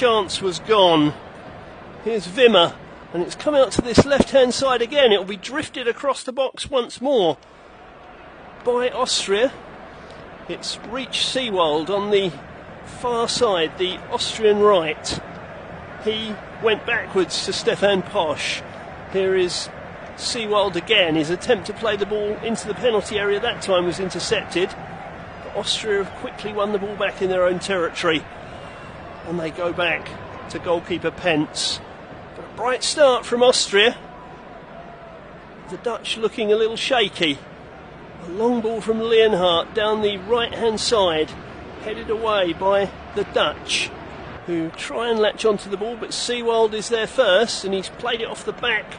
chance was gone. Here's Wimmer, and it's come out to this left-hand side again. It will be drifted across the box once more by Austria. It's reached Seewald on the far side, the Austrian right. He went backwards to Stefan Posch. Here is Seewald again. His attempt to play the ball into the penalty area that time was intercepted. But Austria have quickly won the ball back in their own territory, and they go back to goalkeeper Pence. But a bright start from Austria. The Dutch looking a little shaky. A long ball from Leonhardt down the right-hand side, headed away by the Dutch, who try and latch onto the ball, but Seewald is there first, and he's played it off the back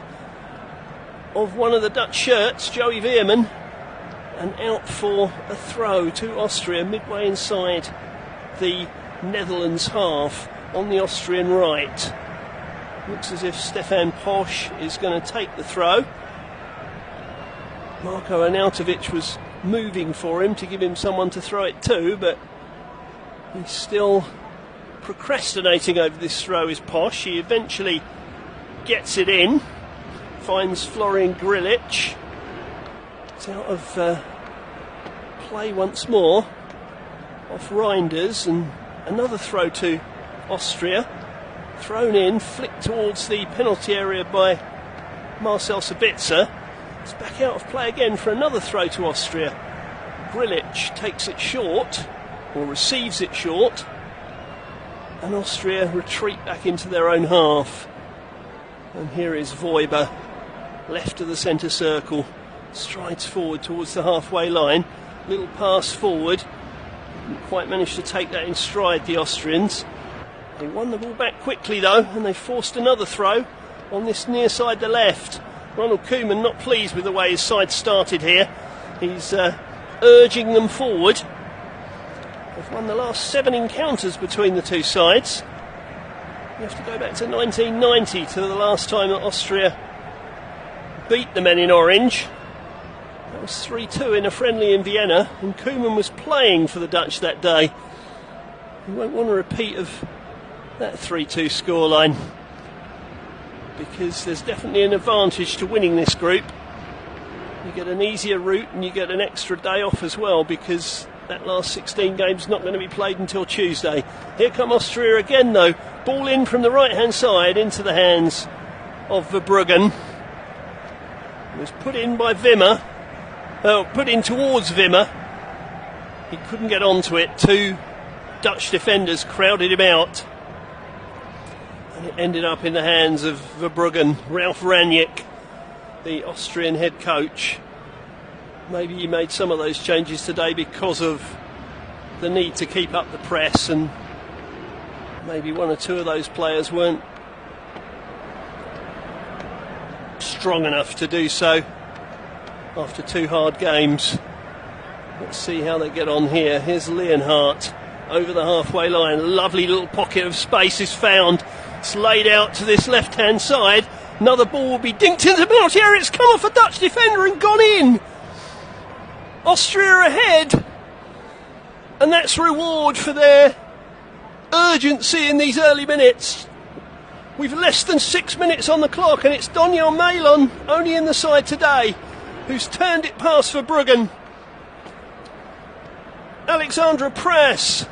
of one of the Dutch shirts, Joey Veerman, and out for a throw to Austria midway inside the Netherlands half on the Austrian right. Looks as if Stefan Posch is going to take the throw. Marko Arnautovic was moving for him to give him someone to throw it to, but he's still procrastinating over this throw, is Posch. He eventually gets it in, finds Florian Grilic. It's out of play once more, off Reinders, and another throw to Austria. Thrown in, flicked towards the penalty area by Marcel Sabitzer. It's back out of play again for another throw to Austria. Grilic takes it short, or receives it short, and Austria retreat back into their own half. And here is Voiber, left of the centre circle, strides forward towards the halfway line. Little pass forward, didn't quite manage to take that in stride, the Austrians. They won the ball back quickly though, and they forced another throw on this near side, the left. Ronald Koeman not pleased with the way his side started here. He's urging them forward. They've won the last 7 encounters between the two sides. You have to go back to 1990 to the last time that Austria beat the men in orange. That was 3-2 in a friendly in Vienna, and Koeman was playing for the Dutch that day. You won't want a repeat of that 3-2 scoreline, because there's definitely an advantage to winning this group. You get an easier route and you get an extra day off as well, because that last 16 games not going to be played until Tuesday. Here come Austria again though. Ball in from the right hand side into the hands of Verbruggen. It was put in by Wimmer. Put in towards Wimmer. He couldn't get onto it. 2 Dutch defenders crowded him out. And it ended up in the hands of Verbruggen. Ralf Rangnick, the Austrian head coach. Maybe he made some of those changes today because of the need to keep up the press, and maybe 1 or 2 of those players weren't strong enough to do so after 2 hard games. Let's see how they get on here. Here's Leonhardt over the halfway line. Lovely little pocket of space is found. It's laid out to this left-hand side. Another ball will be dinked into the penalty area. It's come off a Dutch defender and gone in. Austria ahead. And that's reward for their urgency in these early minutes. We've less than 6 minutes on the clock, and it's Doniel Malon, only in the side today, who's turned it past Verbruggen. Alexandra Prass,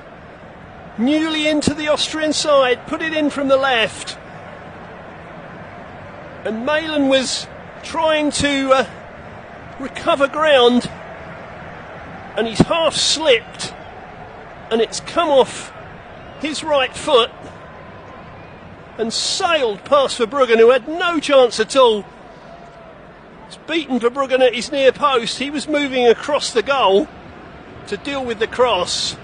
newly into the Austrian side, put it in from the left. And Malin was trying to recover ground, and he's half slipped, and it's come off his right foot and sailed past Verbruggen, who had no chance at all. He's beaten Verbruggen at his near post. He was moving across the goal to deal with the cross,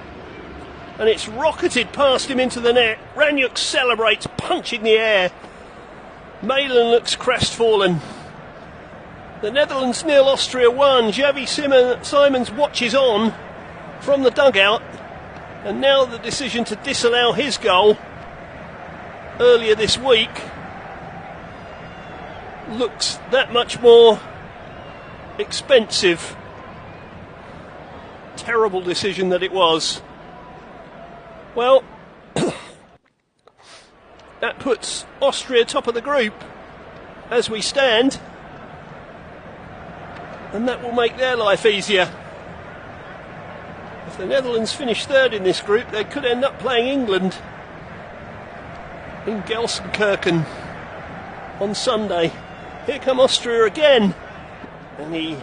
and it's rocketed past him into the net. Rangnick celebrates, punching the air. Malin looks crestfallen. The Netherlands 0, Austria 1. Xavi Simons watches on from the dugout, and now the decision to disallow his goal earlier this week looks that much more expensive. Terrible decision that it was. Well, That puts Austria top of the group as we stand, and that will make their life easier. If the Netherlands finish third in this group, they could end up playing England in Gelsenkirchen on Sunday. Here come Austria again, and he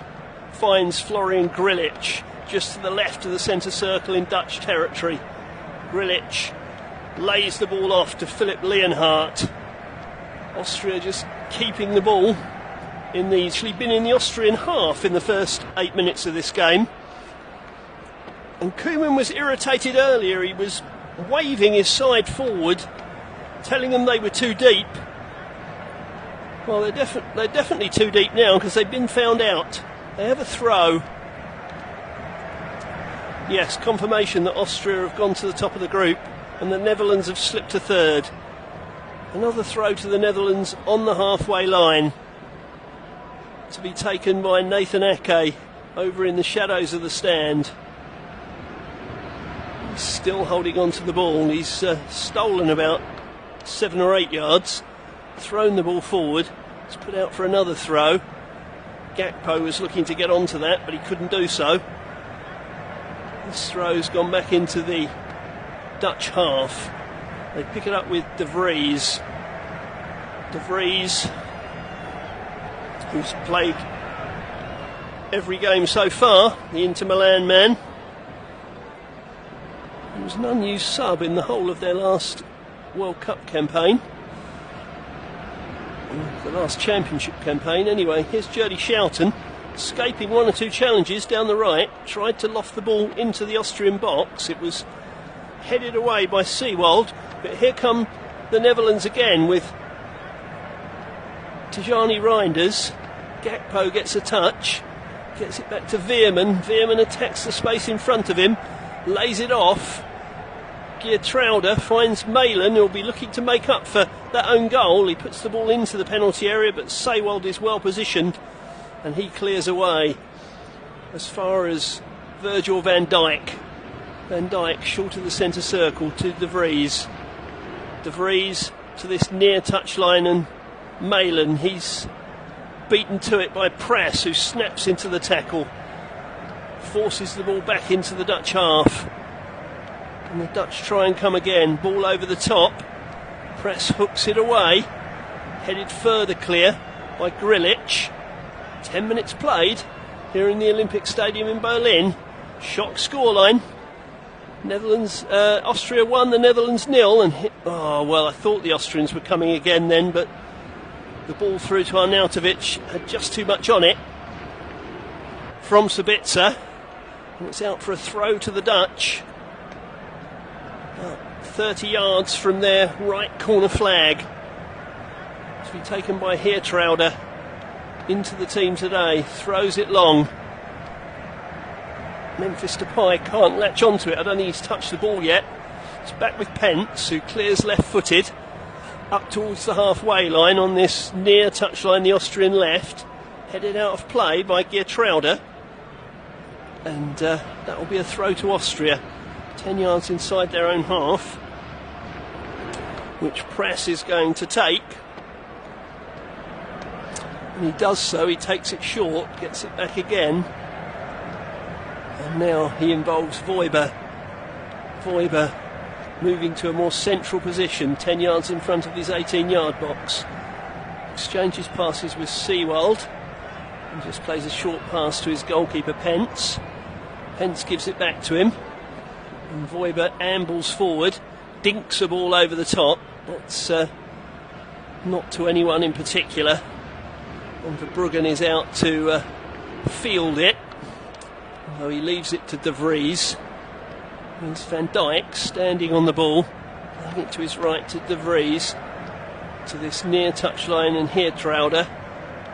finds Florian Grillitsch just to the left of the centre circle in Dutch territory. Grillitsch lays the ball off to Philip Leonhardt. Austria just keeping the ball actually been in the Austrian half in the first 8 minutes of this game. And Koeman was irritated earlier. He was waving his side forward, telling them they were too deep. Well, they're definitely too deep now because they've been found out. They have a throw. Yes, confirmation that Austria have gone to the top of the group and the Netherlands have slipped to third. Another throw to the Netherlands on the halfway line, to be taken by Nathan Ake over in the shadows of the stand. He's still holding on to the ball. He's stolen about 7 or 8 yards, thrown the ball forward. He's put out for another throw. Gakpo was looking to get onto that, but he couldn't do so. This throw's gone back into the Dutch half. They pick it up with De Vries. De Vries, who's played every game so far, the Inter Milan man. He was an unused sub in the whole of their last World Cup campaign. The last championship campaign anyway. Here's Jerdy Schouten, escaping 1 or 2 challenges down the right, tried to loft the ball into the Austrian box. It was headed away by Seewald, but here come the Netherlands again with Tijani Reinders. Gakpo gets a touch, gets it back to Veerman. Veerman attacks the space in front of him, lays it off. Geertruida finds Malin, who'll be looking to make up for that own goal. He puts the ball into the penalty area, but Seewald is well positioned and he clears away as far as Virgil van Dijk. Van Dijk short of the centre circle to De Vries. De Vries to this near touchline, and Malin, he's beaten to it by Press, who snaps into the tackle, forces the ball back into the Dutch half, and the Dutch try and come again. Ball over the top. Press hooks it away, headed further clear by Grillitsch. 10 minutes played here in the Olympic Stadium in Berlin. Shock scoreline. Austria 1, the Netherlands 0. And I thought the Austrians were coming again then, but the ball through to Arnautovic had just too much on it from Sabitzer, and it's out for a throw to the Dutch, about 30 yards from their right corner flag, to be taken by Geertruida into the team today. Throws it long. Memphis Depay can't latch onto it. I don't think he's touched the ball yet. It's back with Pence, who clears left-footed up towards the halfway line on this near touchline, the Austrian left, headed out of play by Geertruida, and that will be a throw to Austria, 10 yards inside their own half, which Press is going to take. And he does so. He takes it short, gets it back again, and now he involves Voiber. Voiber moving to a more central position, 10 yards in front of his 18-yard box. Exchanges passes with Seewald and just plays a short pass to his goalkeeper Pence. Pence gives it back to him, and Voiber ambles forward, dinks a ball over the top. That's not to anyone in particular. And Verbruggen is out to field it, although he leaves it to De Vries. There's Van Dijk standing on the ball, playing it to his right to De Vries, to this near touchline, and Geertruida.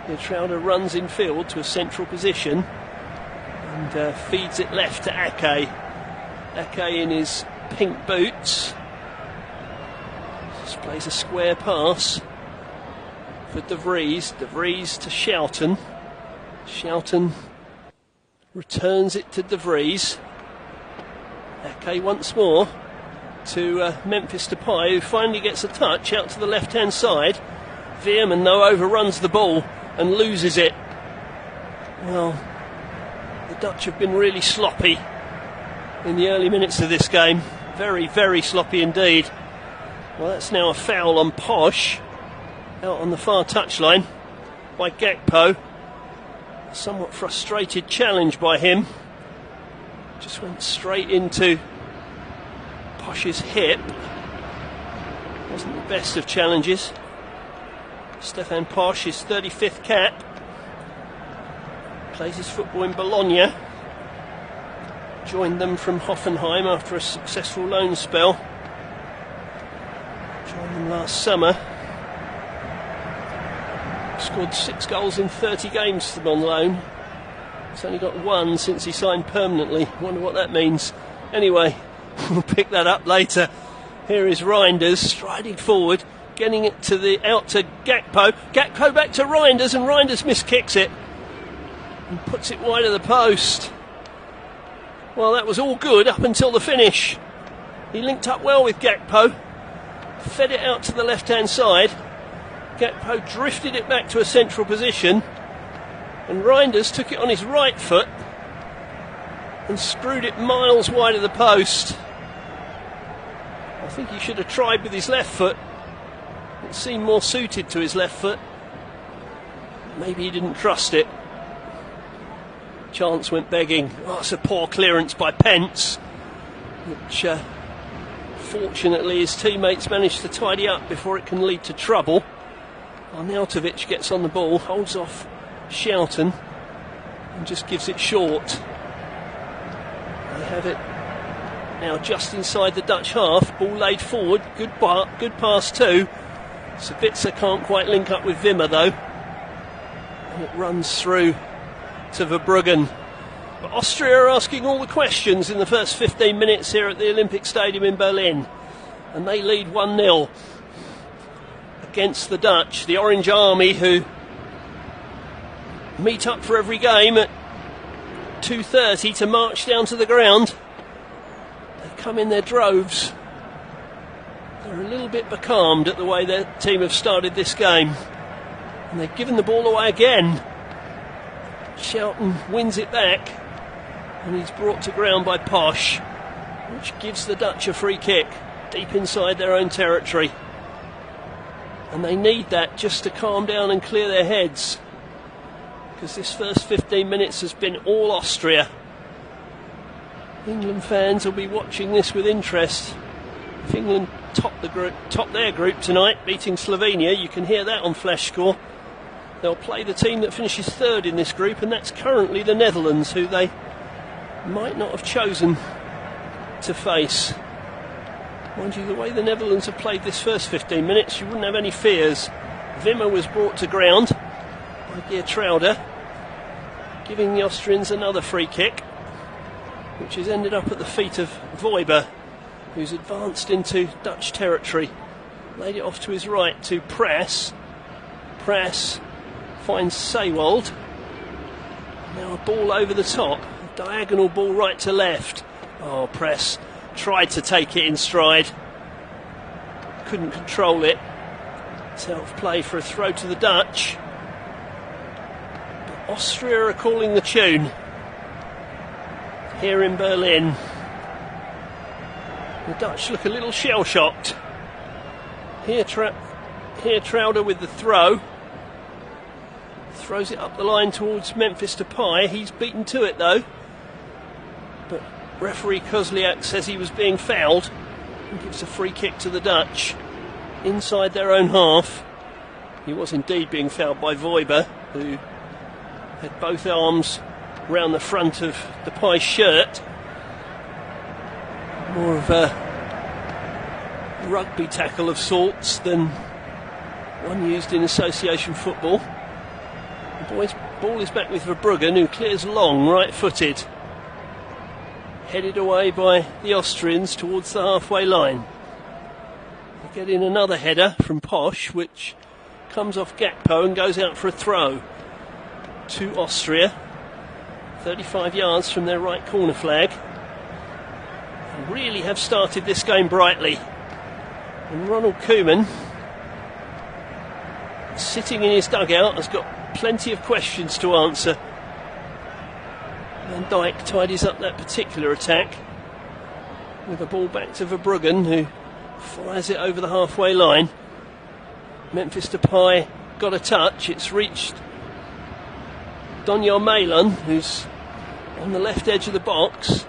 Geertruida runs in field to a central position and feeds it left to Ake. Ake in his pink boots just plays a square pass for De Vries. De Vries to Schouten. Schouten returns it to De Vries. Ake once more to Memphis Depay, who finally gets a touch out to the left-hand side. Veerman, though, overruns the ball and loses it. Well, the Dutch have been really sloppy in the early minutes of this game. Very, very sloppy indeed. Well, that's now a foul on Posh, out on the far touchline by Gakpo. A somewhat frustrated challenge by him. Just went straight into Posh's hip. Wasn't the best of challenges. Stefan Posh, his 35th cap. Plays his football in Bologna. Joined them from Hoffenheim after a successful loan spell. Joined them last summer. Scored 6 goals in 30 games for them on loan. He's only got 1 since he signed permanently. Wonder what that means. Anyway, we'll pick that up later. Here is Reinders striding forward, getting it out to Gakpo. Gakpo back to Reinders, and Reinders miskicks it and puts it wide of the post. Well, that was all good up until the finish. He linked up well with Gakpo, fed it out to the left-hand side. Gakpo drifted it back to a central position, and Reinders took it on his right foot and screwed it miles wide of the post. I think he should have tried with his left foot. It seemed more suited to his left foot. Maybe he didn't trust it. Chance went begging. Oh, it's a poor clearance by Pence, which fortunately his teammates managed to tidy up before it can lead to trouble. Arnautovic gets on the ball, holds off Schouten and just gives it short. They have it now just inside the Dutch half. Ball laid forward. Good pass too. Sabitzer can't quite link up with Wimmer though. And it runs through to Verbruggen. But Austria are asking all the questions in the first 15 minutes here at the Olympic Stadium in Berlin. And they lead 1-0 against the Dutch. The Orange Army, who meet up for every game at 2:30 to march down to the ground. They come in their droves. They're a little bit becalmed at the way their team have started this game. And they've given the ball away again. Schouten wins it back, and he's brought to ground by Posh, which gives the Dutch a free kick deep inside their own territory. And they need that just to calm down and clear their heads, because this first 15 minutes has been all Austria. England fans will be watching this with interest. If England top their group tonight, beating Slovenia, you can hear that on Flash Score. They'll play the team that finishes third in this group, and that's currently the Netherlands, who they might not have chosen to face. Mind you, the way the Netherlands have played this first 15 minutes, you wouldn't have any fears. Wimmer was brought to ground by Geertruida, giving the Austrians another free kick, which has ended up at the feet of Voiber, who's advanced into Dutch territory. Laid it off to his right to Press. Press finds Sewald. Now a ball over the top, a diagonal ball right to left. Oh, Press tried to take it in stride, couldn't control it. Self-play for a throw to the Dutch. But Austria are calling the tune here in Berlin. The Dutch look a little shell-shocked. Here Trauder with the throw. Throws it up the line towards Memphis Depay. He's beaten to it though. But referee Kozliak says he was being fouled and gives a free kick to the Dutch inside their own half. He was indeed being fouled by Voiber, who had both arms round the front of Depay's shirt. More of a rugby tackle of sorts than one used in association football. The ball is back with Verbruggen, who clears long, right-footed. Headed away by the Austrians towards the halfway line. They get in another header from Posh, which comes off Gakpo and goes out for a throw to Austria. 35 yards from their right corner flag. And really have started this game brightly. And Ronald Koeman, sitting in his dugout, has got plenty of questions to answer. Van Dijk tidies up that particular attack with a ball back to Verbruggen, who fires it over the halfway line. Memphis Depay got a touch. It's reached Donyell Malon, who's on the left edge of the box.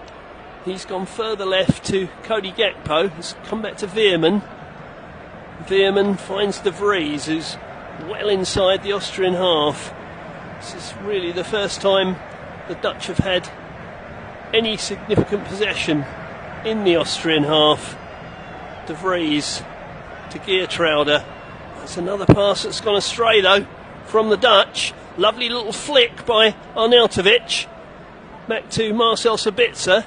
He's gone further left to Cody Gakpo. Has come back to Veerman. Veerman finds De Vries, who's well inside the Austrian half. This is really the first time the Dutch have had any significant possession in the Austrian half. De Vries to Geertruida. That's another pass that's gone astray though from the Dutch. Lovely little flick by Arnautovic. Back to Marcel Sabitzer.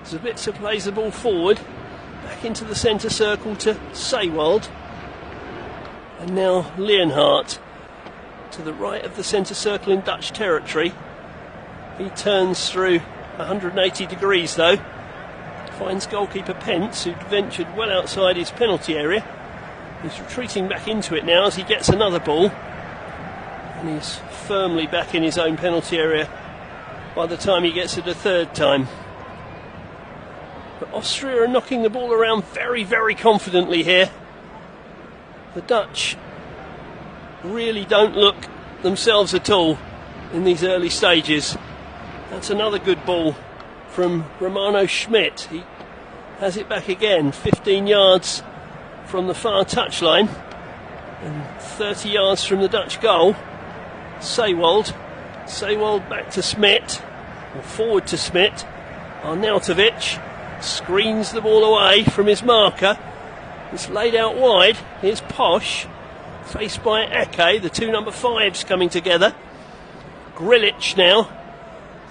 Sabitzer plays the ball forward. Back into the centre circle to Seiwald. And now Leonhardt to the right of the centre circle in Dutch territory. He turns through 180 degrees though. Finds goalkeeper Pence, who'd ventured well outside his penalty area. He's retreating back into it now as he gets another ball. And he's firmly back in his own penalty area by the time he gets it a third time. But Austria are knocking the ball around very, very confidently here. The Dutch really don't look themselves at all in these early stages. That's another good ball from Romano Schmidt. He has it back again, 15 yards from the far touchline and 30 yards from the Dutch goal. Seiwald back to Schmidt, or forward to Schmidt. Arnautovic screens the ball away from his marker. It's laid out wide. Here's Posch, faced by Ake, the two number 5s coming together. Grilic now,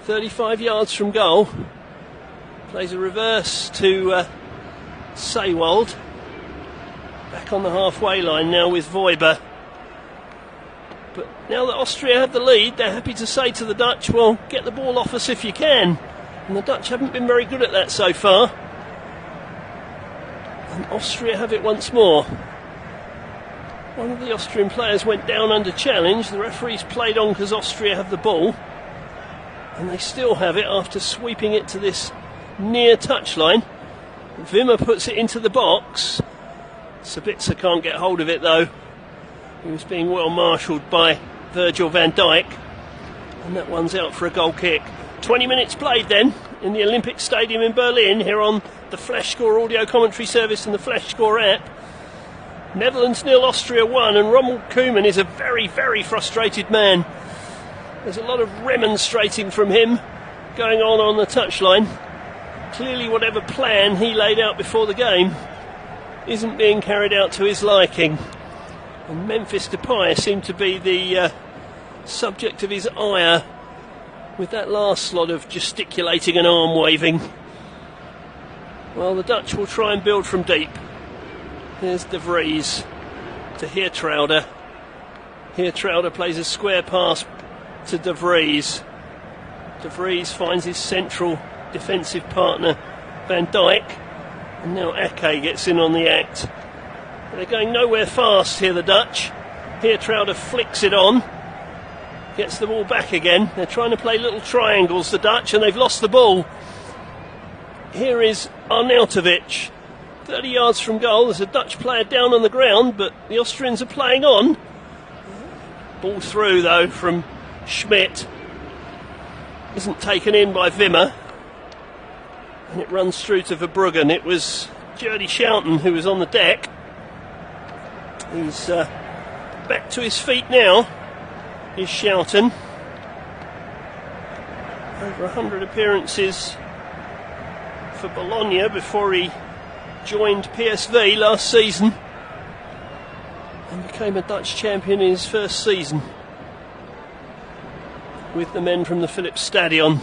35 yards from goal. Plays a reverse to Seiwald. Back on the halfway line now with Voiber. But now that Austria have the lead, they're happy to say to the Dutch, well, get the ball off us if you can. And the Dutch haven't been very good at that so far. And Austria have it once more. One of the Austrian players went down under challenge. The referee's played on because Austria have the ball. And they still have it after sweeping it to this near touchline. Wimmer puts it into the box. Sabitzer can't get hold of it though. He was being well marshalled by Virgil van Dijk. And that one's out for a goal kick. 20 minutes played then in the Olympic Stadium in Berlin, here on the Flash Score audio commentary service and the Flash Score app. Netherlands 0, Austria 1, and Ronald Koeman is a very, very frustrated man. There's a lot of remonstrating from him going on the touchline. Clearly whatever plan he laid out before the game isn't being carried out to his liking. And Memphis Depay seemed to be the subject of his ire with that last lot of gesticulating and arm waving. Well, the Dutch will try and build from deep. Here's De Vries to Geertruida. Geertruida plays a square pass to De Vries. De Vries finds his central defensive partner Van Dijk, and now Ake gets in on the act. They're going nowhere fast here, the Dutch. Geertruida flicks it on, gets the ball back again. They're trying to play little triangles, the Dutch, and they've lost the ball. Here is Arnautovic, 30 yards from goal. There's a Dutch player down on the ground, but the Austrians are playing on. Ball through though from Schmidt. Isn't taken in by Wimmer. And it runs through to Verbruggen. It was Jordi Schouten who was on the deck. He's back to his feet now. Is Schouten. Over 100 appearances for Bologna before he joined PSV last season and became a Dutch champion in his first season with the men from the Philips Stadion.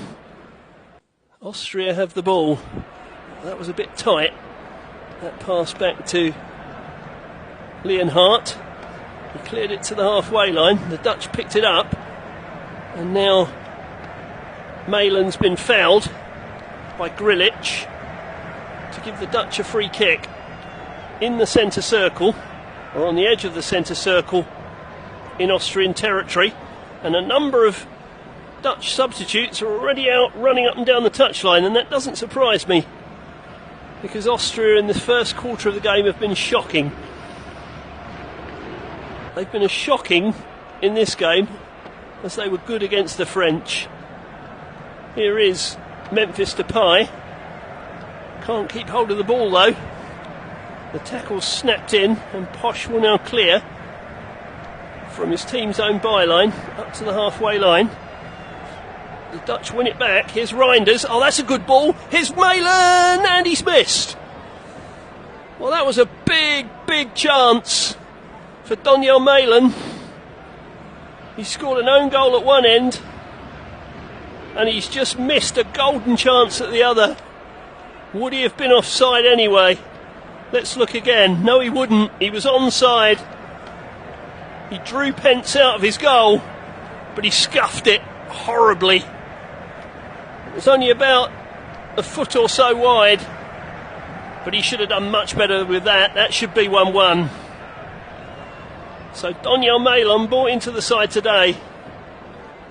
Austria have the ball. That was a bit tight. That pass back to Leonhardt. He cleared it to the halfway line. The Dutch picked it up, and now Malon's been fouled by Grilic. give the Dutch a free kick in the centre circle, or on the edge of the centre circle in Austrian territory, and a number of Dutch substitutes are already out running up and down the touchline, and that doesn't surprise me, because Austria in the first quarter of the game have been shocking. They've been as shocking in this game as they were good against the French. Here is Memphis Depay. Can't keep hold of the ball though. The tackle's snapped in, and Posch will now clear from his team's own byline up to the halfway line. The Dutch win it back. Here's Reinders. Oh, that's a good ball. Here's Malen, and he's missed. Well, that was a big chance for Donyell Malen. He scored an own goal at one end, and he's just missed a golden chance at the other. Would he have been offside anyway? Let's look again. No, he wouldn't. He was onside. He drew Pence out of his goal, but he scuffed it horribly. It was only about a foot or so wide, but he should have done much better with that. That should be 1-1. So Donyell Malen brought into the side today,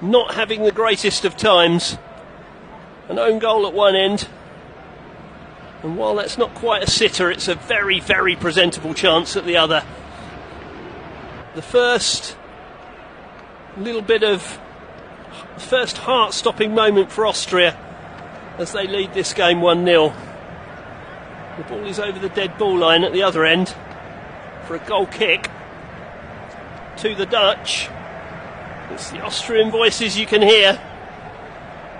not having the greatest of times. An own goal at one end, and while that's not quite a sitter, it's a very presentable chance at the other. The first heart-stopping moment for Austria as they lead this game 1-0. The ball is over the dead ball line at the other end for a goal kick to the Dutch. It's the Austrian voices you can hear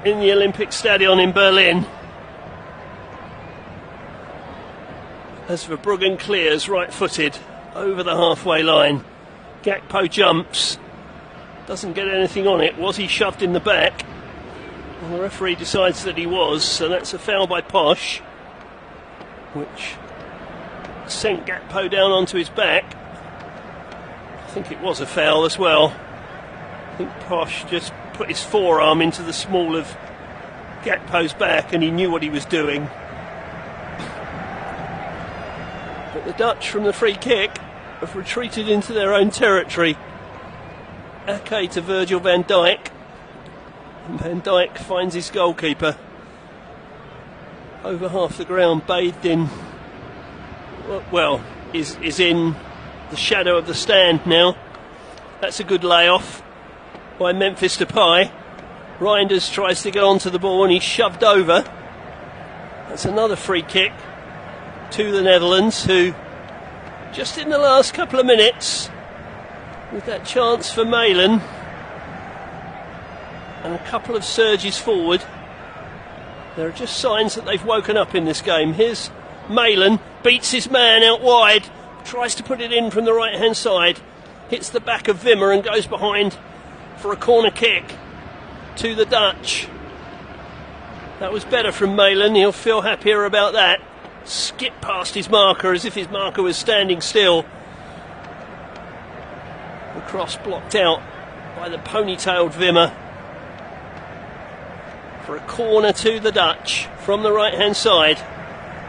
in the Olympic Stadion in Berlin as Verbruggen clears right-footed over the halfway line. Gakpo jumps, doesn't get anything on it. Was he shoved in the back? Well, the referee decides that he was, so that's a foul by Posch, which sent Gakpo down onto his back. I think it was a foul as well. I think Posch just put his forearm into the small of Gakpo's back, and he knew what he was doing. But the Dutch, from the free kick, have retreated into their own territory. Ake to Virgil van Dijk, and Van Dijk finds his goalkeeper over half the ground, bathed in, well, is in the shadow of the stand now. That's a good layoff by Memphis Depay. Reinders tries to get onto the ball, and he's shoved over. That's another free kick to the Netherlands, who just in the last couple of minutes, with that chance for Malen and a couple of surges forward, there are just signs that they've woken up in this game. Here's Malen, beats his man out wide, tries to put it in from the right hand side, hits the back of Wimmer and goes behind for a corner kick to the Dutch. That was better from Malen. He'll feel happier about that. Skipped past his marker as if his marker was standing still. The cross blocked out by the ponytailed Wimmer for a corner to the Dutch from the right hand side.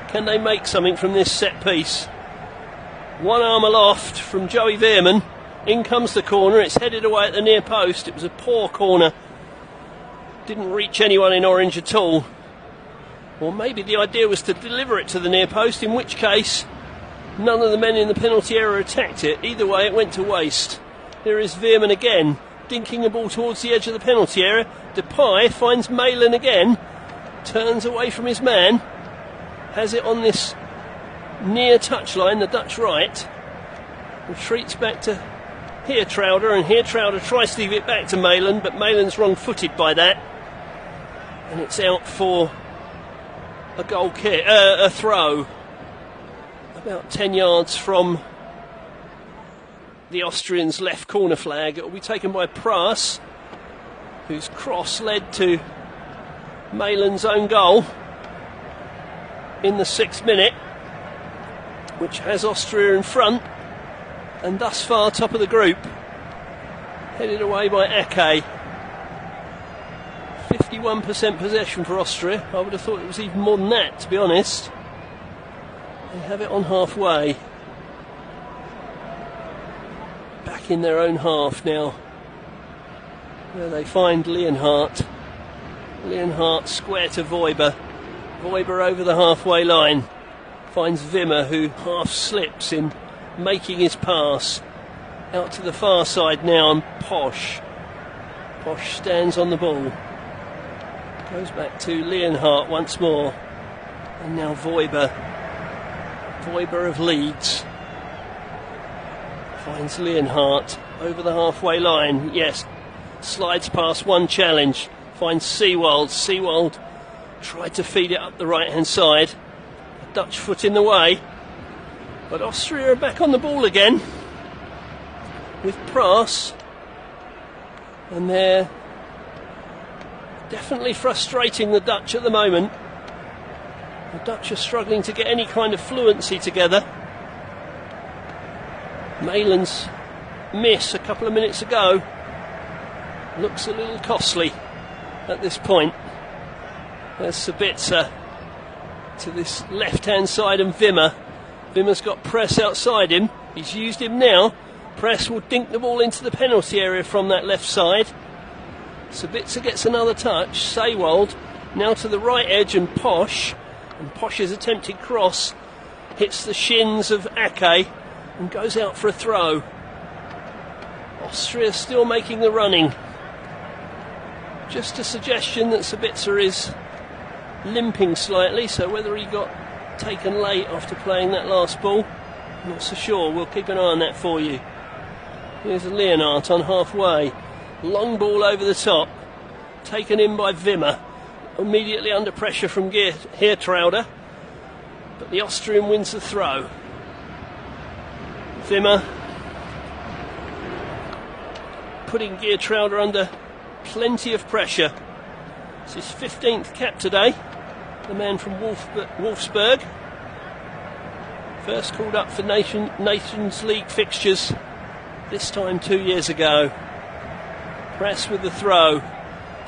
Can they make something from this set piece? One arm aloft from Joey Veerman. In comes the corner. It's headed away at the near post. It was a poor corner. Didn't reach anyone in Orange at all. Or maybe the idea was to deliver it to the near post, in which case none of the men in the penalty area attacked it. Either way, it went to waste. There is Veerman again, dinking the ball towards the edge of the penalty area. Depay finds Malen again, turns away from his man, has it on this near touchline, the Dutch right, retreats back to Heertrauder, and Heertrauder tries to leave it back to Malen, but Malen's wrong-footed by that, and it's out for a goal kick, a throw, about 10 yards from the Austrians' left corner flag. It will be taken by Prass, whose cross led to Malen's own goal in the 6th minute, which has Austria in front and thus far top of the group, headed away by Ake. 51% possession for Austria. I would have thought it was even more than that, to be honest. They have it on halfway. Back in their own half now, where they find Leonhardt. Leonhardt square to Voiber. Voiber over the halfway line. Finds Wimmer, who half slips in making his pass. Out to the far side now, and Posch. Posch stands on the ball. Goes back to Leonhardt once more. And now Voiber. Voiber of Leeds. Finds Leonhardt over the halfway line. Yes, slides past one challenge. Finds Seewald. Seewald tried to feed it up the right hand side. A Dutch foot in the way. But Austria are back on the ball again with Prass. And they're definitely frustrating the Dutch at the moment. The Dutch are struggling to get any kind of fluency together. Malin's miss a couple of minutes ago looks a little costly at this point. There's Sabitzer to this left-hand side, and Wimmer. Wimmer's got Press outside him. He's used him now. Press will dink the ball into the penalty area from that left side. Sabitzer gets another touch. Seewald now to the right edge, and Posch. And Posch's attempted cross hits the shins of Ake and goes out for a throw. Austria still making the running. Just a suggestion that Sabitzer is limping slightly, so whether he got taken late after playing that last ball, not so sure. We'll keep an eye on that for you. Here's Leonhardt on halfway. Long ball over the top. Taken in by Wimmer. Immediately under pressure from Geertruida. But the Austrian wins the throw. Wimmer putting Geertruida under plenty of pressure. It's his 15th cap today. The man from Wolfsburg. First called up for Nations League fixtures, this time 2 years ago. Press with the throw.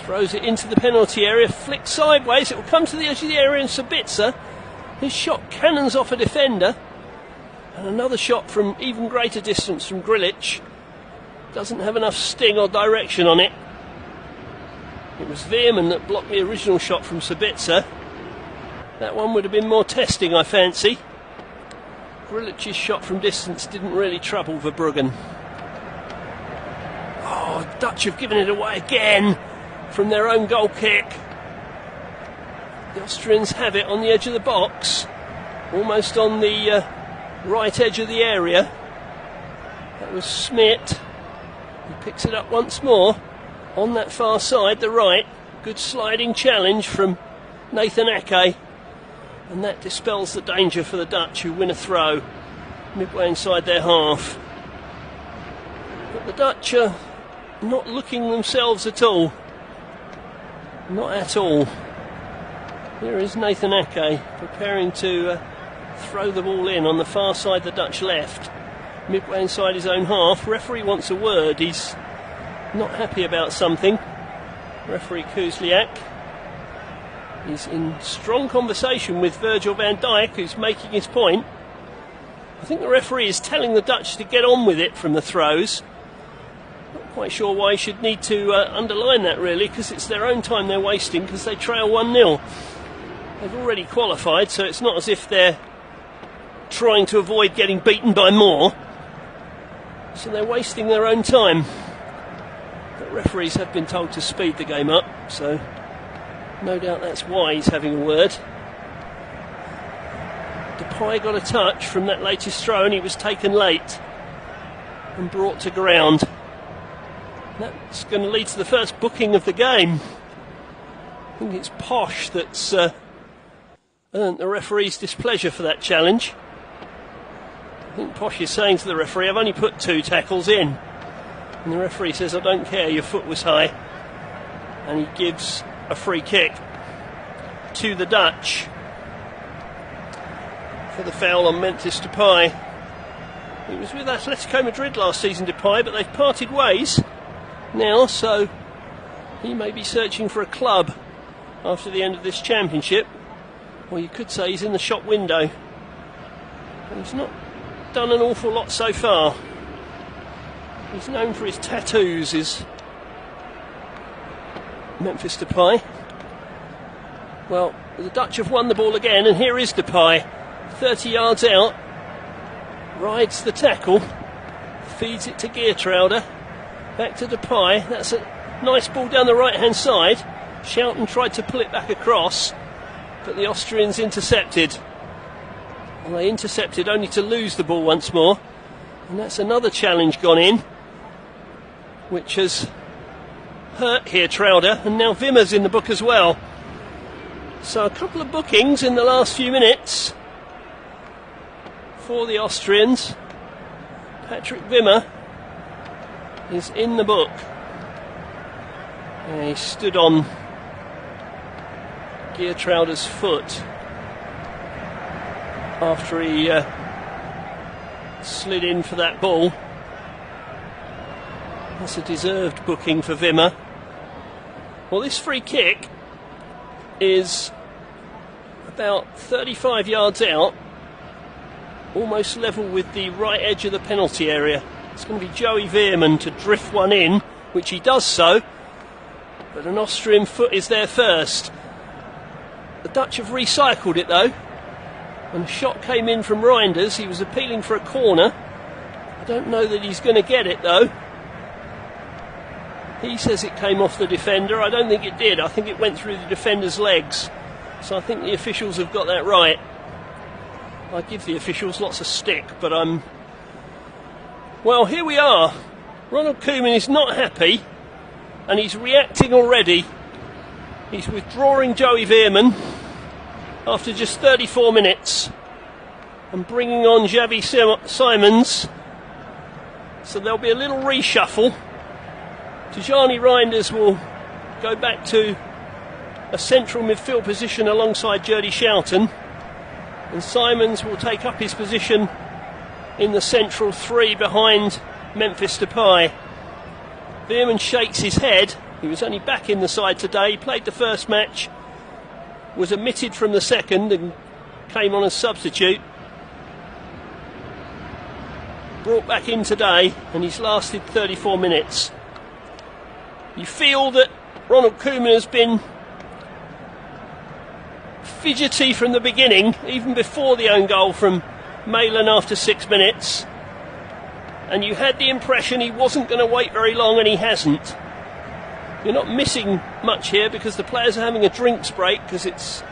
Throws it into the penalty area, flicks sideways. It will come to the edge of the area, and Sabitzer, his shot cannons off a defender. And another shot from even greater distance from Grilic. Doesn't have enough sting or direction on it. It was Veerman that blocked the original shot from Sabitzer. That one would have been more testing, I fancy. Grilic's shot from distance didn't really trouble Verbruggen. Oh, Dutch have given it away again from their own goal kick. The Austrians have it on the edge of the box, almost on the right edge of the area. That was Smit. He picks it up once more on that far side, the right. Good sliding challenge from Nathan Ake. And that dispels the danger for the Dutch, who win a throw midway inside their half. But the Dutch are not looking themselves at all. Not at all. Here is Nathan Ake preparing to throw the ball in on the far side, the Dutch left. Midway inside his own half. Referee wants a word. He's not happy about something. Referee Kuzliak. He's in strong conversation with Virgil van Dijk, who's making his point. I think the referee is telling the Dutch to get on with it from the throws. Not quite sure why he should need to underline that, really, because it's their own time they're wasting, because they trail 1-0. They've already qualified, so it's not as if they're trying to avoid getting beaten by more. So they're wasting their own time. But referees have been told to speed the game up, so no doubt that's why he's having a word. Depay got a touch from that latest throw, and he was taken late and brought to ground. That's going to lead to the first booking of the game. I think it's Posch that's earned the referee's displeasure for that challenge. I think Posch is saying to the referee, I've only put 2 tackles in. And the referee says, I don't care, your foot was high. And he gives a free kick to the Dutch for the foul on Memphis Depay. He was with Atletico Madrid last season, Depay, but they've parted ways now, so he may be searching for a club after the end of this championship. Or you could say he's in the shop window. He's not done an awful lot so far. He's known for his tattoos, is Memphis Depay. Well, the Dutch have won the ball again, and here is Depay, 30 yards out, rides the tackle, feeds it to Geertruida, back to Depay. That's a nice ball down the right hand side. Schouten tried to pull it back across, but the Austrians intercepted. Well, they intercepted only to lose the ball once more, and that's another challenge gone in, which has hurt Geertruida, and now Wimmer's in the book as well. So a couple of bookings in the last few minutes for the Austrians. Patrick Wimmer is in the book. And he stood on Geertruida's foot after he slid in for that ball. That's a deserved booking for Wimmer. Well, this free kick is about 35 yards out, almost level with the right edge of the penalty area. It's going to be Joey Veerman to drift one in, which he does so, but an Austrian foot is there first. The Dutch have recycled it though. When a shot came in from Reinders, he was appealing for a corner. I don't know that he's going to get it though. He says it came off the defender. I don't think it did. I think it went through the defender's legs. So I think the officials have got that right. I give the officials lots of stick, but well, here we are. Ronald Koeman is not happy, and he's reacting already. He's withdrawing Joey Veerman after just 34 minutes and bringing on Xavi Simons. So there'll be a little reshuffle. Tijani Reinders will go back to a central midfield position alongside Jordi Schouten, and Simons will take up his position in the central three behind Memphis Depay. Veerman shakes his head. He was only back in the side today. He played the first match, was omitted from the second and came on as substitute. Brought back in today, and he's lasted 34 minutes. You feel that Ronald Koeman has been fidgety from the beginning, even before the own goal from Malin after 6 minutes. And you had the impression he wasn't going to wait very long, and he hasn't. You're not missing much here because the players are having a drinks break because it's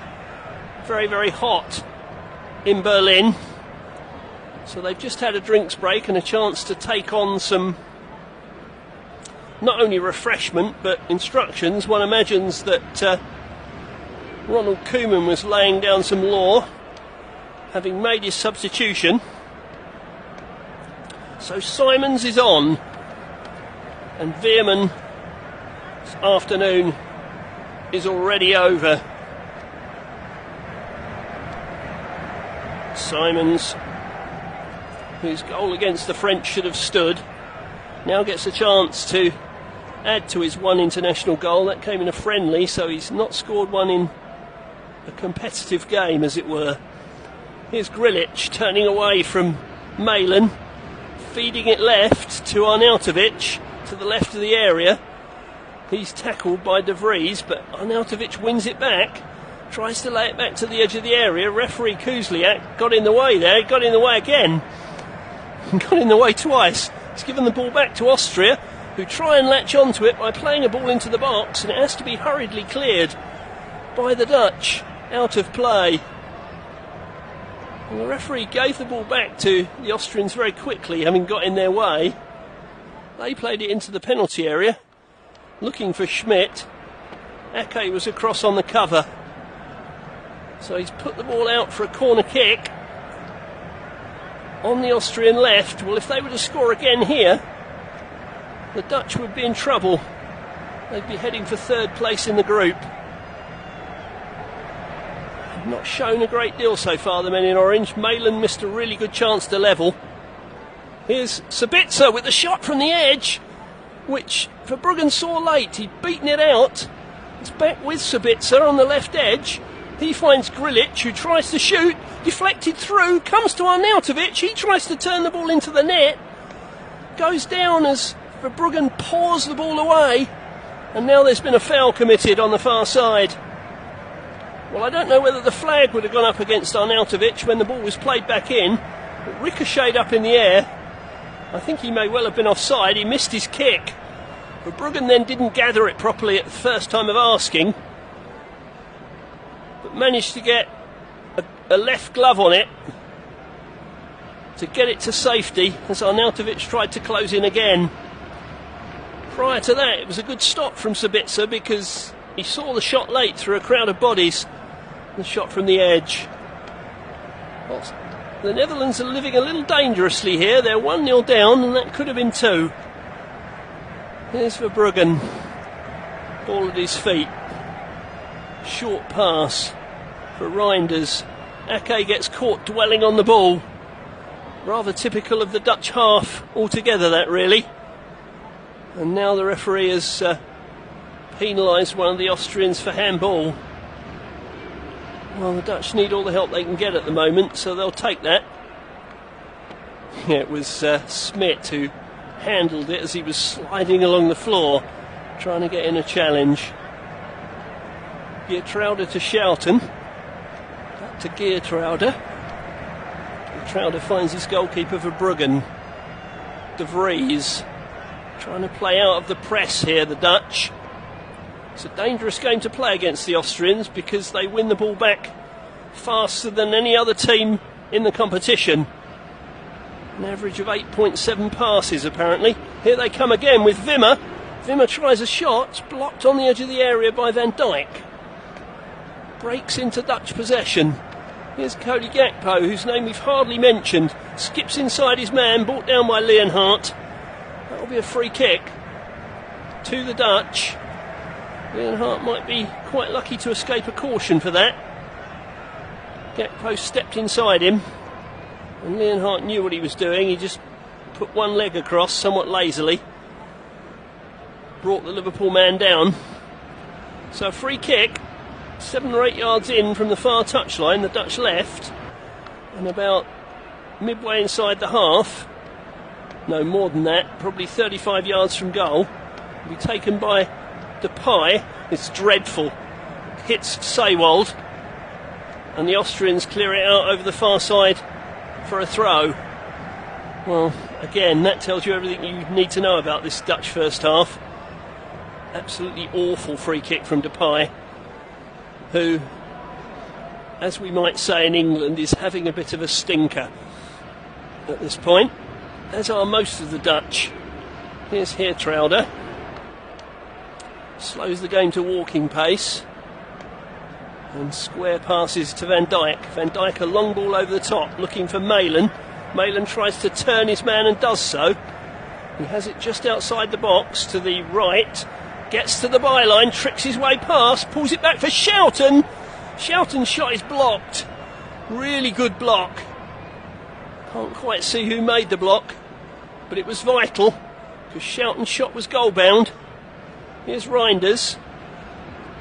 very, very hot in Berlin. So they've just had a drinks break and a chance to take on some not only refreshment but instructions. One imagines that Ronald Koeman was laying down some law, having made his substitution. So Simons is on, and Veerman's afternoon is already over. Simons, whose goal against the French should have stood, now gets a chance to add to his one international goal. That came in a friendly, so he's not scored one in a competitive game, as it were. Here's Grilic turning away from Malin, feeding it left to Arnautovic to the left of the area. He's tackled by De Vries, but Arnautovic wins it back, tries to lay it back to the edge of the area. Referee Kuzliak got in the way there, got in the way again, got in the way twice. He's given the ball back to Austria, who try and latch onto it by playing a ball into the box, and it has to be hurriedly cleared by the Dutch out of play. And the referee gave the ball back to the Austrians very quickly, having got in their way. They played it into the penalty area, looking for Schmidt. Ake was across on the cover, so he's put the ball out for a corner kick on the Austrian left. Well, if they were to score again here, the Dutch would be in trouble. They'd be heading for third place in the group. They've not shown a great deal so far, the men in orange. Malin missed a really good chance to level. Here's Sabitzer with the shot from the edge, which Verbruggen saw late. He'd beaten it out. It's back with Sabitzer on the left edge. He finds Grilic, who tries to shoot, deflected through, comes to Arnautovic, he tries to turn the ball into the net, goes down as Verbruggen paws the ball away, and now there's been a foul committed on the far side. Well, I don't know whether the flag would have gone up against Arnautovic when the ball was played back in. It ricocheted up in the air. I think he may well have been offside. He missed his kick. Verbruggen then didn't gather it properly at the first time of asking, but managed to get a left glove on it to get it to safety as Arnautovic tried to close in again. Prior to that, it was a good stop from Sabitzer because he saw the shot late through a crowd of bodies, the shot from the edge. Well, the Netherlands are living a little dangerously here. They're 1-0 down, and that could have been 2. Here's Verbruggen, ball at his feet. Short pass for Reinders. Ake gets caught dwelling on the ball. Rather typical of the Dutch half altogether, that really. And now the referee has penalised one of the Austrians for handball. Well, the Dutch need all the help they can get at the moment, so they'll take that. Yeah, it was Smit who handled it as he was sliding along the floor, trying to get in a challenge. Geertruida to Schouten. Back to Geertruida. Geertruida finds his goalkeeper Verbruggen. De Vries trying to play out of the press here, the Dutch. It's a dangerous game to play against the Austrians because they win the ball back faster than any other team in the competition. An average of 8.7 passes apparently. Here they come again with Wimmer. Wimmer tries a shot, it's blocked on the edge of the area by Van Dijk. Breaks into Dutch possession. Here's Cody Gakpo, whose name we've hardly mentioned. Skips inside his man, brought down by Leonhardt. That'll be a free kick to the Dutch. Leonhardt might be quite lucky to escape a caution for that. Gakpo stepped inside him, and Leonhardt knew what he was doing. He just put one leg across somewhat lazily. Brought the Liverpool man down. So a free kick, 7 or 8 yards in from the far touchline, the Dutch left, and about midway inside the half, no more than that, probably 35 yards from goal, will be taken by Depay. It's dreadful. Hits Seiwald, and the Austrians clear it out over the far side for a throw. Well, again, that tells you everything you need to know about this Dutch first half. Absolutely awful free kick from Depay, who, as we might say in England, is having a bit of a stinker at this point, as are most of the Dutch. Here's Geertruida. Slows the game to walking pace. And square passes to Van Dijk. Van Dijk a long ball over the top, looking for Malen. Malen tries to turn his man and does so. He has it just outside the box to the right. Gets to the byline, tricks his way past, pulls it back for Schouten. Schouten's shot is blocked. Really good block. Can't quite see who made the block, but it was vital because Schouten's shot was goal bound. Here's Reinders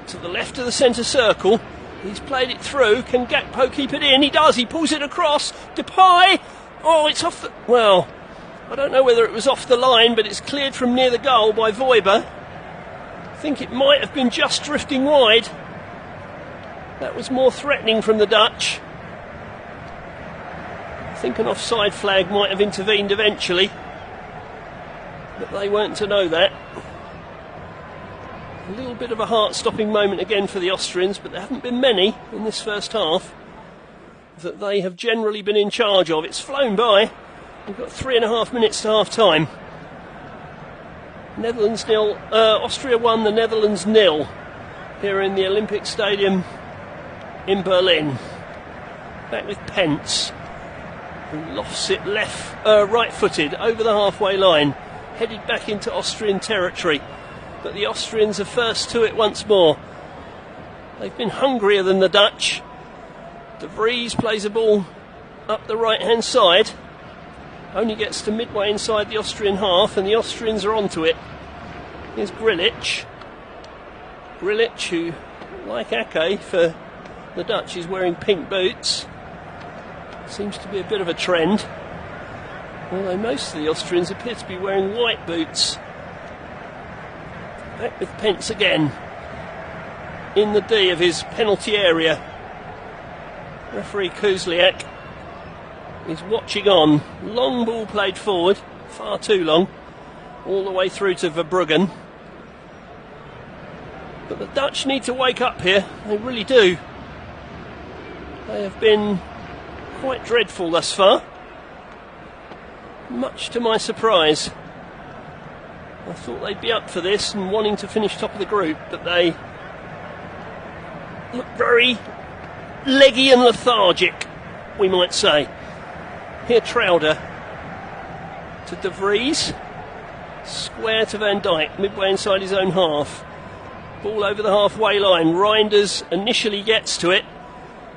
to the left of the centre circle. He's played it through. Can Gakpo keep it in? He does. He pulls it across. Depay. Oh, it's off the... Well, I don't know whether it was off the line, but it's cleared from near the goal by Voiber. I think it might have been just drifting wide. That was more threatening from the Dutch. I think an offside flag might have intervened eventually, but they weren't to know that. A little bit of a heart-stopping moment again for the Austrians, but there haven't been many in this first half that they have generally been in charge of. It's flown by. We've got 3.5 minutes to half-time. Netherlands 0, Austria 1, the Netherlands 0 here in the Olympic Stadium in Berlin. Back with Pence, who lofts it right-footed over the halfway line, headed back into Austrian territory. But the Austrians are first to it once more. They've been hungrier than the Dutch. De Vries plays a ball up the right-hand side. Only gets to midway inside the Austrian half, and the Austrians are onto it. Here's Grilic. Grilic, who, like Ake, for the Dutch is wearing pink boots. Seems to be a bit of a trend. Although most of the Austrians appear to be wearing white boots. Back with Pence again. In the D of his penalty area. Referee Kuzliak is watching on. Long ball played forward. Far too long. All the way through to Verbruggen. But the Dutch need to wake up here. They really do. They have been quite dreadful thus far. Much to my surprise. I thought they'd be up for this and wanting to finish top of the group, but they look very leggy and lethargic, we might say. Here Trauder to De Vries. Square to Van Dijk, midway inside his own half. Ball over the halfway line. Reinders initially gets to it.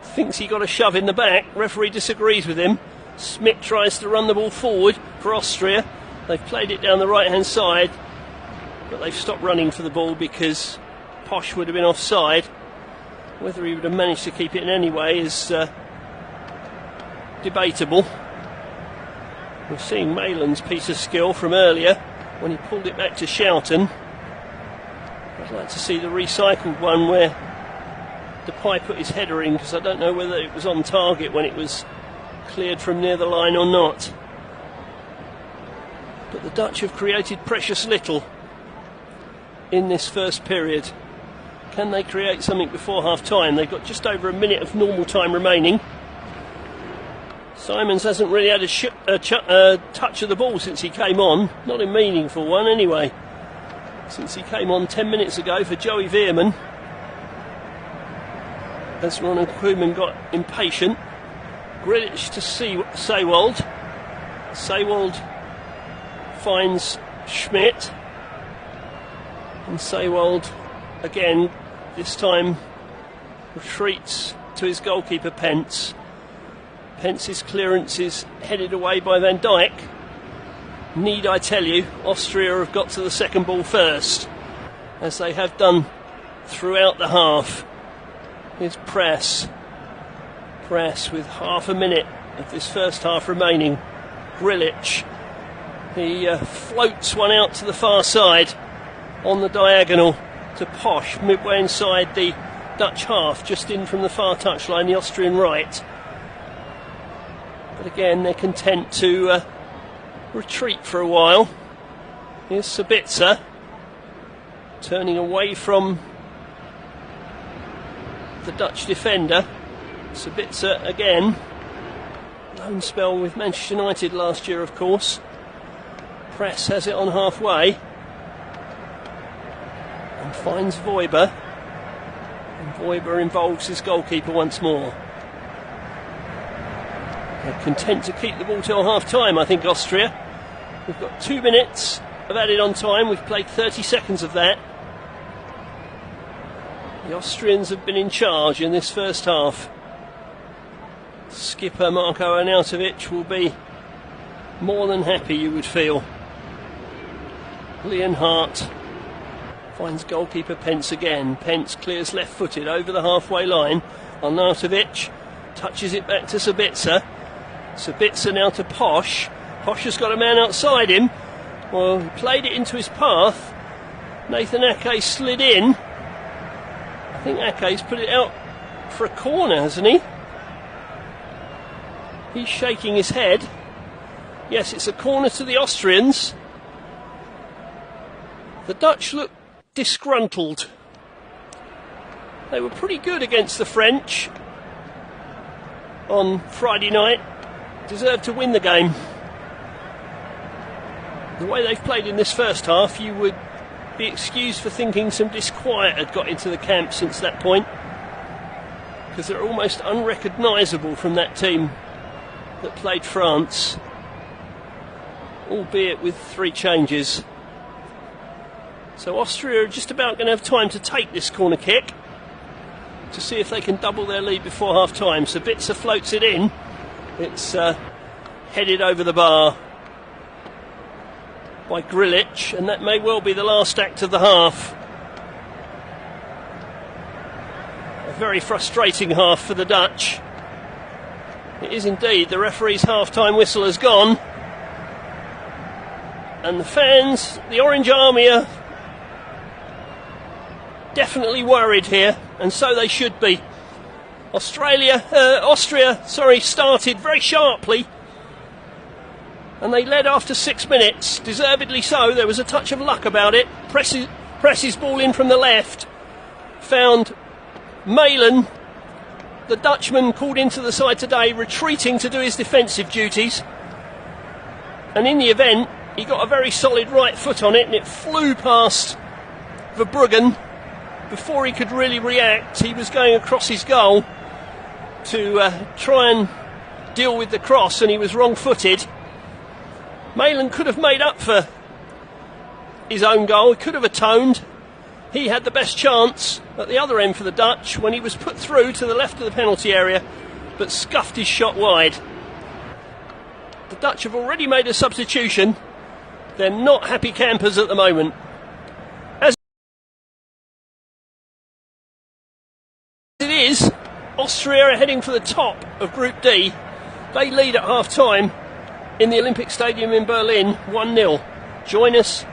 Thinks he got a shove in the back. Referee disagrees with him. Smith tries to run the ball forward for Austria. They've played it down the right hand side, but they've stopped running for the ball because Posch would have been offside. Whether he would have managed to keep it in any way is debatable. We've seen Malan's piece of skill from earlier when he pulled it back to Schouten. I'd like to see the recycled one where Depay put his header in, because I don't know whether it was on target when it was cleared from near the line or not. But the Dutch have created precious little in this first period. Can they create something before half time? They've got just over a minute of normal time remaining. Simons hasn't really had a touch of the ball since he came on. Not a meaningful one anyway. Since he came on 10 minutes ago for Joey Veerman. As Ronald Koeman got impatient. Grilic to Seewald. Seewald finds Schmidt. And Seewald again, this time retreats to his goalkeeper Pence. Pence's clearance is headed away by Van Dijk. Need I tell you, Austria have got to the second ball first, as they have done throughout the half. Here's Press with half a minute of this first half remaining. Grilic, he floats one out to the far side on the diagonal to Posch, midway inside the Dutch half, just in from the far touchline, the Austrian right. But again, they're content to retreat for a while. Here's Sabitzer turning away from the Dutch defender. Sabitzer again. Loan spell with Manchester United last year, of course. Press has it on halfway and finds Voiber. And Voiber involves his goalkeeper once more. They're content to keep the ball till half time, I think, Austria. We've got 2 minutes of added on time. We've played 30 seconds of that. The Austrians have been in charge in this first half. Skipper Marko Arnautovic will be more than happy, you would feel. Leonhardt finds goalkeeper Pence again. Pence clears left-footed over the halfway line. Arnautovic touches it back to Sabitzer. Sabitzer now to Posch. Posch has got a man outside him. Well, he played it into his path. Nathan Ake slid in. I think Ake's put it out for a corner, hasn't he? He's shaking his head. Yes, it's a corner to the Austrians. The Dutch look disgruntled. They were pretty good against the French on Friday night. Deserved to win the game. The way they've played in this first half, you would be excused for thinking some disquiet had got into the camp since that point, because they're almost unrecognisable from that team that played France, albeit with 3 changes. So Austria are just about going to have time to take this corner kick to see if they can double their lead before half time. Sabitzer floats it in. It's headed over the bar by Grilic, and that may well be the last act of the half. A very frustrating half for the Dutch. It is indeed. The referee's half-time whistle has gone. And the fans, the Orange Army, are definitely worried here, and so they should be. Austria started very sharply, and they led after 6 minutes, deservedly so. There was a touch of luck about it. Presses ball in from the left, found Malen, the Dutchman called into the side today, retreating to do his defensive duties, and in the event he got a very solid right foot on it, and it flew past Verbruggen. Before he could really react, he was going across his goal to try and deal with the cross, and he was wrong-footed. Malen could have made up for his own goal. He could have atoned. He had the best chance at the other end for the Dutch when he was put through to the left of the penalty area, but scuffed his shot wide. The Dutch have already made a substitution. They're not happy campers at the moment. As it is, Austria are heading for the top of Group D. They lead at half-time in the Olympic Stadium in Berlin, 1-0. Join us.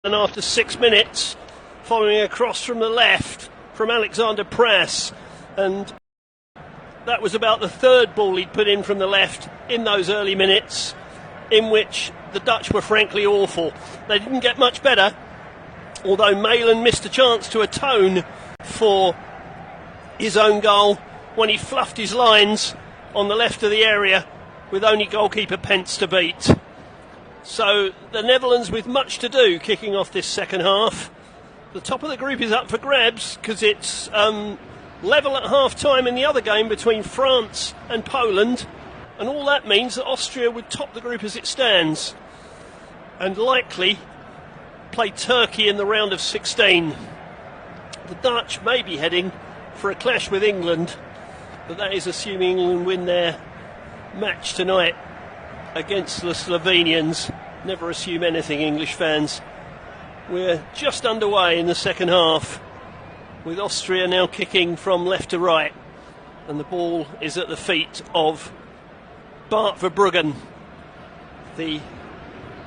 And after 6 minutes, following a cross from the left from Alexander Press, and that was about the third ball he'd put in from the left in those early minutes. in which the Dutch were frankly awful. They didn't get much better, although Malin missed a chance to atone for his own goal when he fluffed his lines on the left of the area with only goalkeeper Pence to beat. So the Netherlands with much to do kicking off this second half. The top of the group is up for grabs because it's level at half-time in the other game between France and Poland, and all that means that Austria would top the group as it stands and likely play Turkey in the round of 16. The Dutch may be heading for a clash with England, but that is assuming England win their match tonight against the Slovenians. Never assume anything, English fans. We're just underway in the second half, with Austria now kicking from left to right, and the ball is at the feet of Bart Verbruggen, the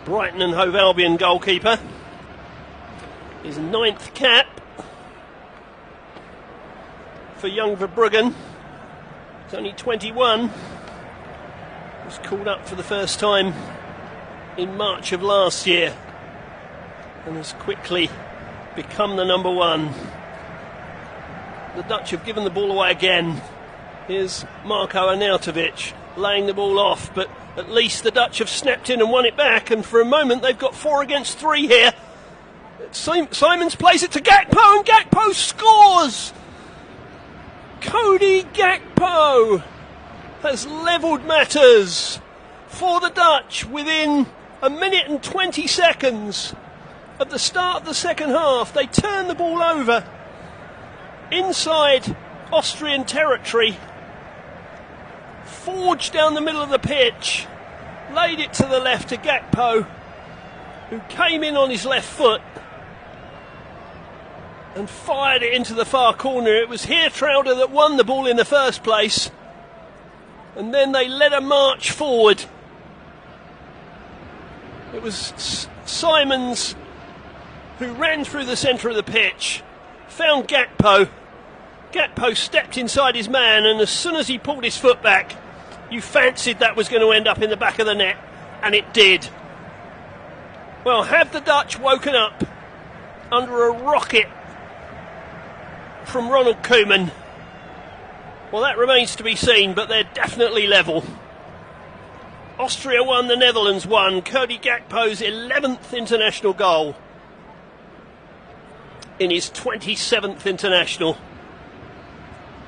Brighton and Hove Albion goalkeeper. His 9th cap for young Verbruggen. He's only 21. He was called up for the first time in March of last year and has quickly become the number one. The Dutch have given the ball away again. Here's Marko Arnautovic laying the ball off, but at least the Dutch have snapped in and won it back, and for a moment they've got 4 against 3 here. Simons plays it to Gakpo, and Gakpo scores! Cody Gakpo has levelled matters for the Dutch within a minute and 20 seconds of the start of the second half. They turn the ball over inside Austrian territory, forged down the middle of the pitch, laid it to the left to Gakpo, who came in on his left foot and fired it into the far corner. It was Geertruida that won the ball in the first place, and then they led a march forward. It was Simons who ran through the centre of the pitch, found Gakpo. Gakpo stepped inside his man, and as soon as he pulled his foot back, you fancied that was going to end up in the back of the net, and it did. Well, have the Dutch woken up under a rocket from Ronald Koeman? Well, that remains to be seen, but they're definitely level. Austria won, the Netherlands won. Cody Gakpo's 11th international goal in his 27th international.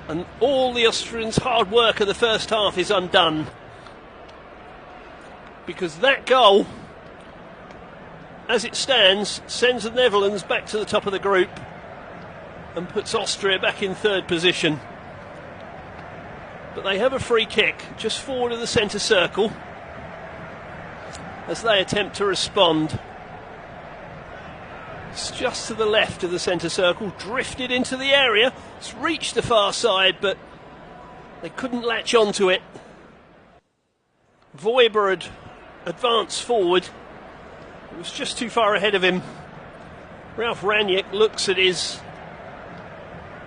And all the Austrians' hard work of the first half is undone, because that goal, as it stands, sends the Netherlands back to the top of the group and puts Austria back in third position. But they have a free kick just forward of the centre circle as they attempt to respond. It's just to the left of the centre circle, drifted into the area. It's reached the far side, but they couldn't latch onto it. Voiber had advanced forward. It was just too far ahead of him. Ralf Rangnick looks at his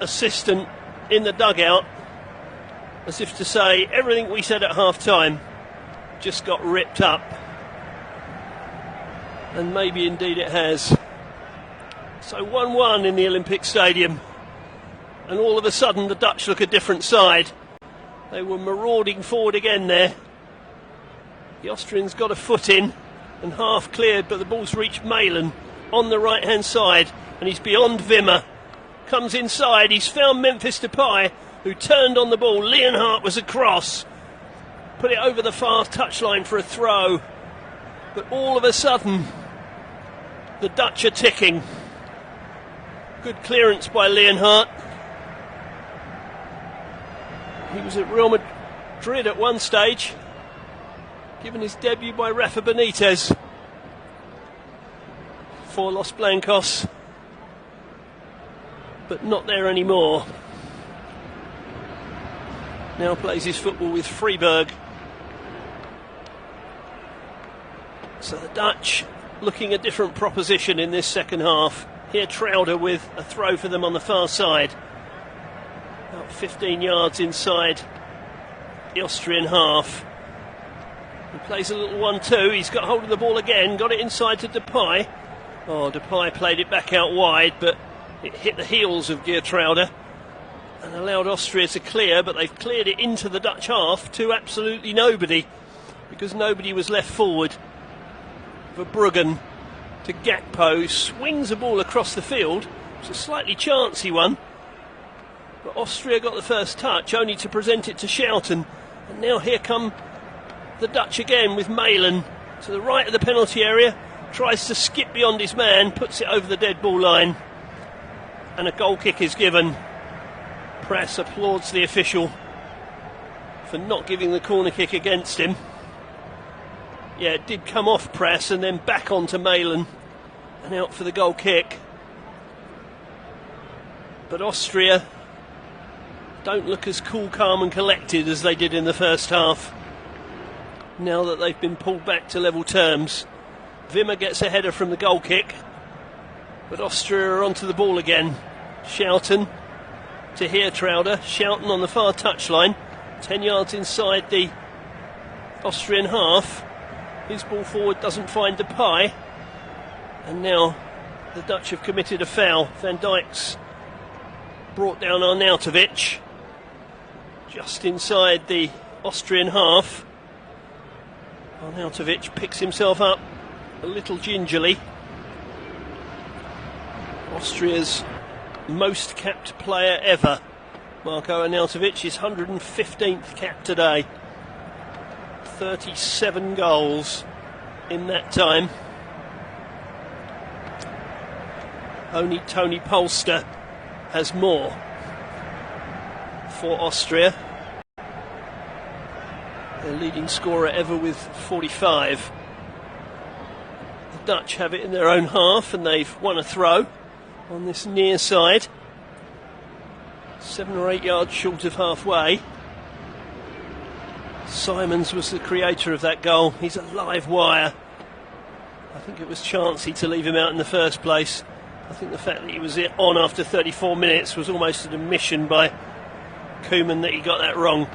assistant in the dugout as if to say, everything we said at half-time just got ripped up. And maybe indeed it has. So 1-1 in the Olympic Stadium, and all of a sudden the Dutch look a different side. They were marauding forward again there. The Austrians got a foot in and half cleared, but the ball's reached Malin on the right hand side, and he's beyond Wimmer. Comes inside, he's found Memphis Depay, who turned on the ball. Leonhardt was across, put it over the far touchline for a throw, but all of a sudden the Dutch are ticking. Good clearance by Leonhardt. He was at Real Madrid at one stage, given his debut by Rafa Benitez for Los Blancos, but not there anymore. Now plays his football with Freiburg. So the Dutch looking a different proposition in this second half. Here Trauder with a throw for them on the far side, about 15 yards inside the Austrian half. He plays a little 1-2. He's got hold of the ball again. Got it inside to Depay. Oh, Depay played it back out wide, but it hit the heels of Geertruida and allowed Austria to clear, but they've cleared it into the Dutch half to absolutely nobody, because nobody was left forward. Verbruggen to Gakpo, swings the ball across the field. It's a slightly chancy one, but Austria got the first touch, only to present it to Schouten. And now here come the Dutch again with Malen to the right of the penalty area, tries to skip beyond his man, puts it over the dead ball line, and a goal kick is given. Press applauds the official for not giving the corner kick against him. Yeah, it did come off Press and then back onto Malen and out for the goal kick. But Austria don't look as cool, calm and collected as they did in the first half, now that they've been pulled back to level terms. Wimmer gets a header from the goal kick, but Austria are onto the ball again. Schouten to Geertruida. Schouten on the far touchline, 10 yards inside the Austrian half. His ball forward doesn't find Depay, and now the Dutch have committed a foul. Van Dijk's brought down Arnautovic just inside the Austrian half. Arnautovic picks himself up a little gingerly. Austria's most capped player ever, Marko Arnautovic, his 115th cap today. 37 goals in that time. Only Tony Polster has more for Austria. Their leading scorer ever with 45. The Dutch have it in their own half and they've won a throw on this near side, 7 or 8 yards short of halfway. Simons was the creator of that goal. He's a live wire. I think it was chancy to leave him out in the first place. I think the fact that he was on after 34 minutes was almost an admission by Koeman that he got that wrong.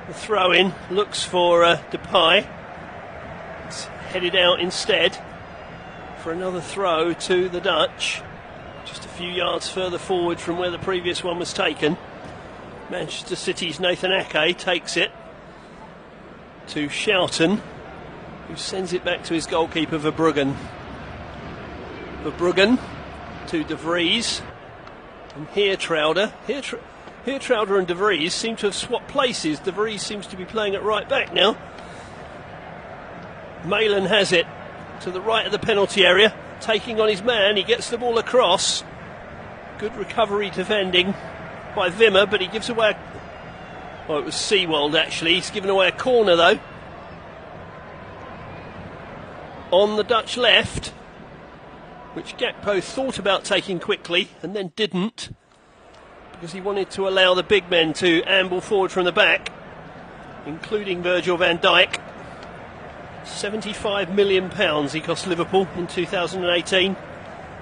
The throw in looks for Depay. It's headed out instead for another throw to the Dutch, just a few yards further forward from where the previous one was taken. Manchester City's Nathan Ake takes it to Schouten, who sends it back to his goalkeeper Verbruggen. Verbruggen to De Vries and Geertruida. Geertruida and De Vries seem to have swapped places. De Vries seems to be playing at right back now. Malen has it to the right of the penalty area, taking on his man. He gets the ball across. Good recovery defending by Wimmer, but he gives away it was Seawold actually. He's given away a corner though on the Dutch left, which Gakpo thought about taking quickly and then didn't, because he wanted to allow the big men to amble forward from the back, including Virgil van Dijk. £75 million he cost Liverpool in 2018,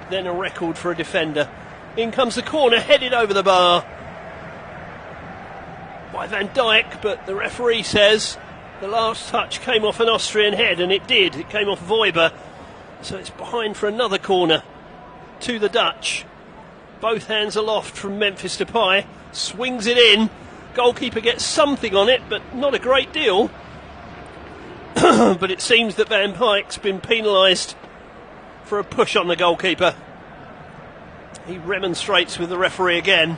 then a record for a defender. In comes the corner, headed over the bar by Van Dijk, but the referee says the last touch came off an Austrian head, and it did. It came off Voiber, so it's behind for another corner to the Dutch. Both hands aloft from Memphis Depay, swings it in. Goalkeeper gets something on it, but not a great deal. But it seems that Van Dijk's been penalised for a push on the goalkeeper. He remonstrates with the referee again.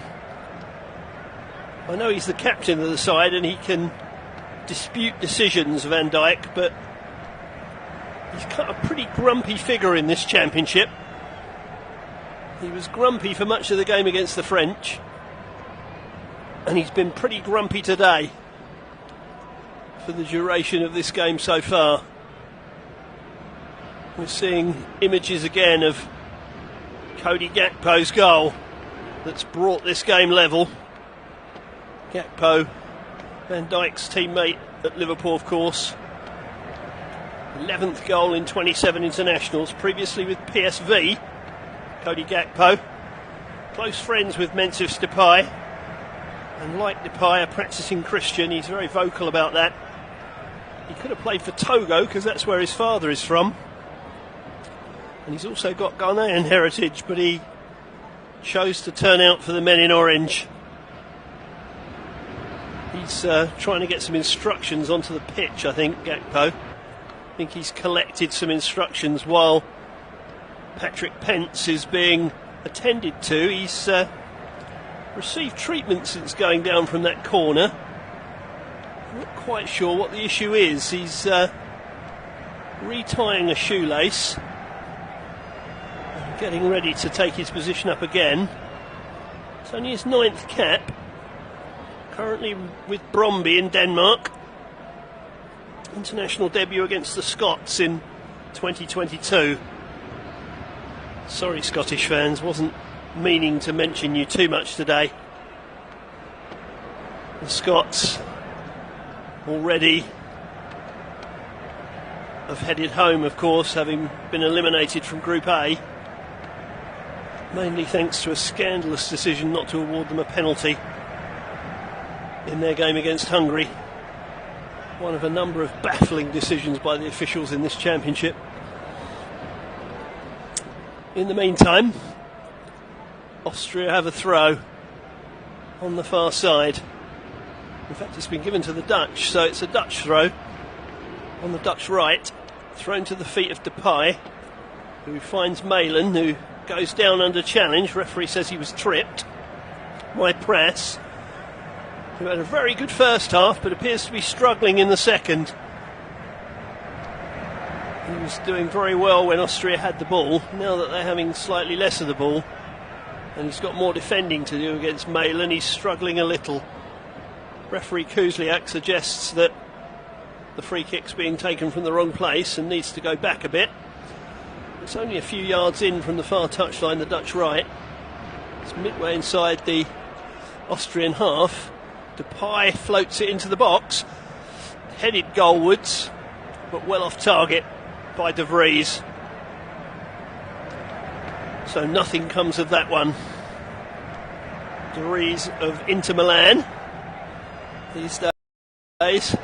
I know he's the captain of the side and he can dispute decisions, Van Dijk, but he's got a pretty grumpy figure in this championship. He was grumpy for much of the game against the French, and he's been pretty grumpy today for the duration of this game so far. We're seeing images again of Cody Gakpo's goal that's brought this game level. Gakpo, Van Dijk's teammate at Liverpool, of course. 11th goal in 27 internationals, previously with PSV. Cody Gakpo, close friends with Memphis Depay, and like Depay, a practicing Christian. He's very vocal about that. He could have played for Togo because that's where his father is from. And he's also got Ghanaian heritage, but he chose to turn out for the men in orange. He's trying to get some instructions onto the pitch, I think, Gakpo. I think he's collected some instructions while Patrick Pence is being attended to. He's received treatment since going down from that corner. I'm not quite sure what the issue is. He's retying a shoelace, getting ready to take his position up again. It's only his 9th cap, currently with Brøndby in Denmark. International debut against the Scots in 2022. Sorry, Scottish fans, wasn't meaning to mention you too much today. The Scots already have headed home, of course, having been eliminated from Group A, mainly thanks to a scandalous decision not to award them a penalty in their game against Hungary. One of a number of baffling decisions by the officials in this championship. In the meantime, Austria have a throw on the far side. In fact, it's been given to the Dutch, so it's a Dutch throw on the Dutch right, thrown to the feet of Depay, who finds Malin, who goes down under challenge. Referee says he was tripped by Press, who had a very good first half but appears to be struggling in the second. He was doing very well when Austria had the ball. Now that they're having slightly less of the ball and he's got more defending to do against Malin, he's struggling a little. Referee Kuzliak suggests that the free kick's being taken from the wrong place and needs to go back a bit. It's only a few yards in from the far touchline, the Dutch right. It's midway inside the Austrian half. Depay floats it into the box, headed goalwards, but well off target by De Vries. So nothing comes of that one. De Vries of Inter Milan these days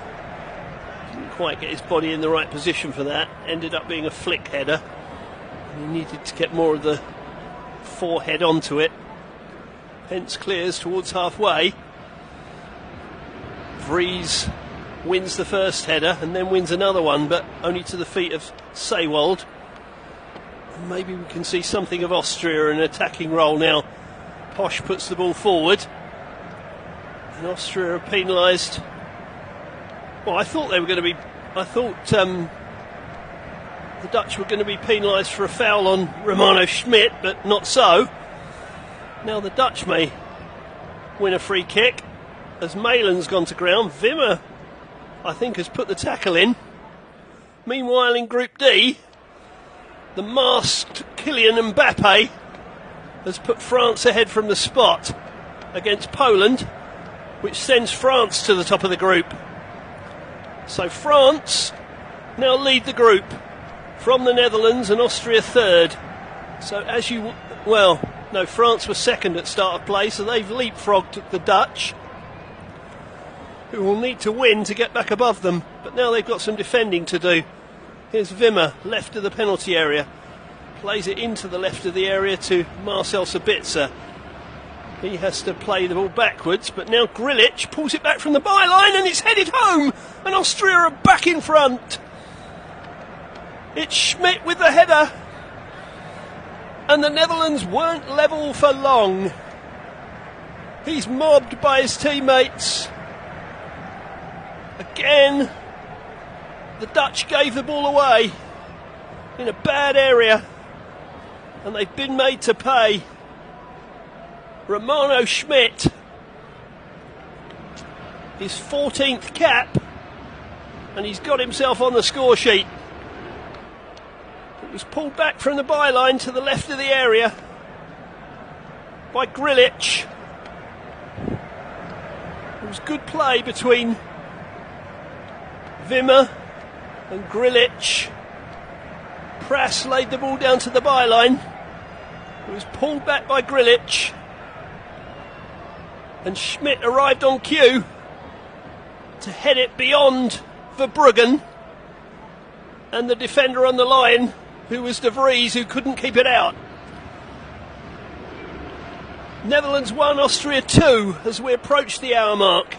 didn't quite get his body in the right position for that. Ended up being a flick header. He needed to get more of the forehead onto it. Pence clears towards halfway. Vries wins the first header and then wins another one, but only to the feet of Seiwald. And maybe we can see something of Austria in an attacking role now. Posch puts the ball forward and Austria are penalised. Well, I thought the Dutch were going to be penalised for a foul on Romano Schmidt, but not so. Now the Dutch may win a free kick as Malin's gone to ground. Wimmer, I think, has put the tackle in. Meanwhile, in Group D, the masked Kylian Mbappe has put France ahead from the spot against Poland, which sends France to the top of the group. So France now lead the group from the Netherlands and Austria third. So France were second at start of play, so they've leapfrogged the Dutch, who will need to win to get back above them. But now they've got some defending to do. Here's Wimmer, left of the penalty area. Plays it into the left of the area to Marcel Sabitzer. He has to play the ball backwards, but now Grilic pulls it back from the byline and it's headed home, and Austria are back in front. It's Schmidt with the header, and the Netherlands weren't level for long. He's mobbed by his teammates. Again, the Dutch gave the ball away in a bad area, and they've been made to pay. Romano Schmidt, his 14th cap, and he's got himself on the score sheet. It was pulled back from the byline to the left of the area by Grilic. It was good play between Wimmer and Grilic. Prass laid the ball down to the byline. It was pulled back by Grilic, and Schmidt arrived on cue to head it beyond Verbruggen, and the defender on the line, who was De Vries, who couldn't keep it out. Netherlands 1, Austria 2 as we approach the hour mark.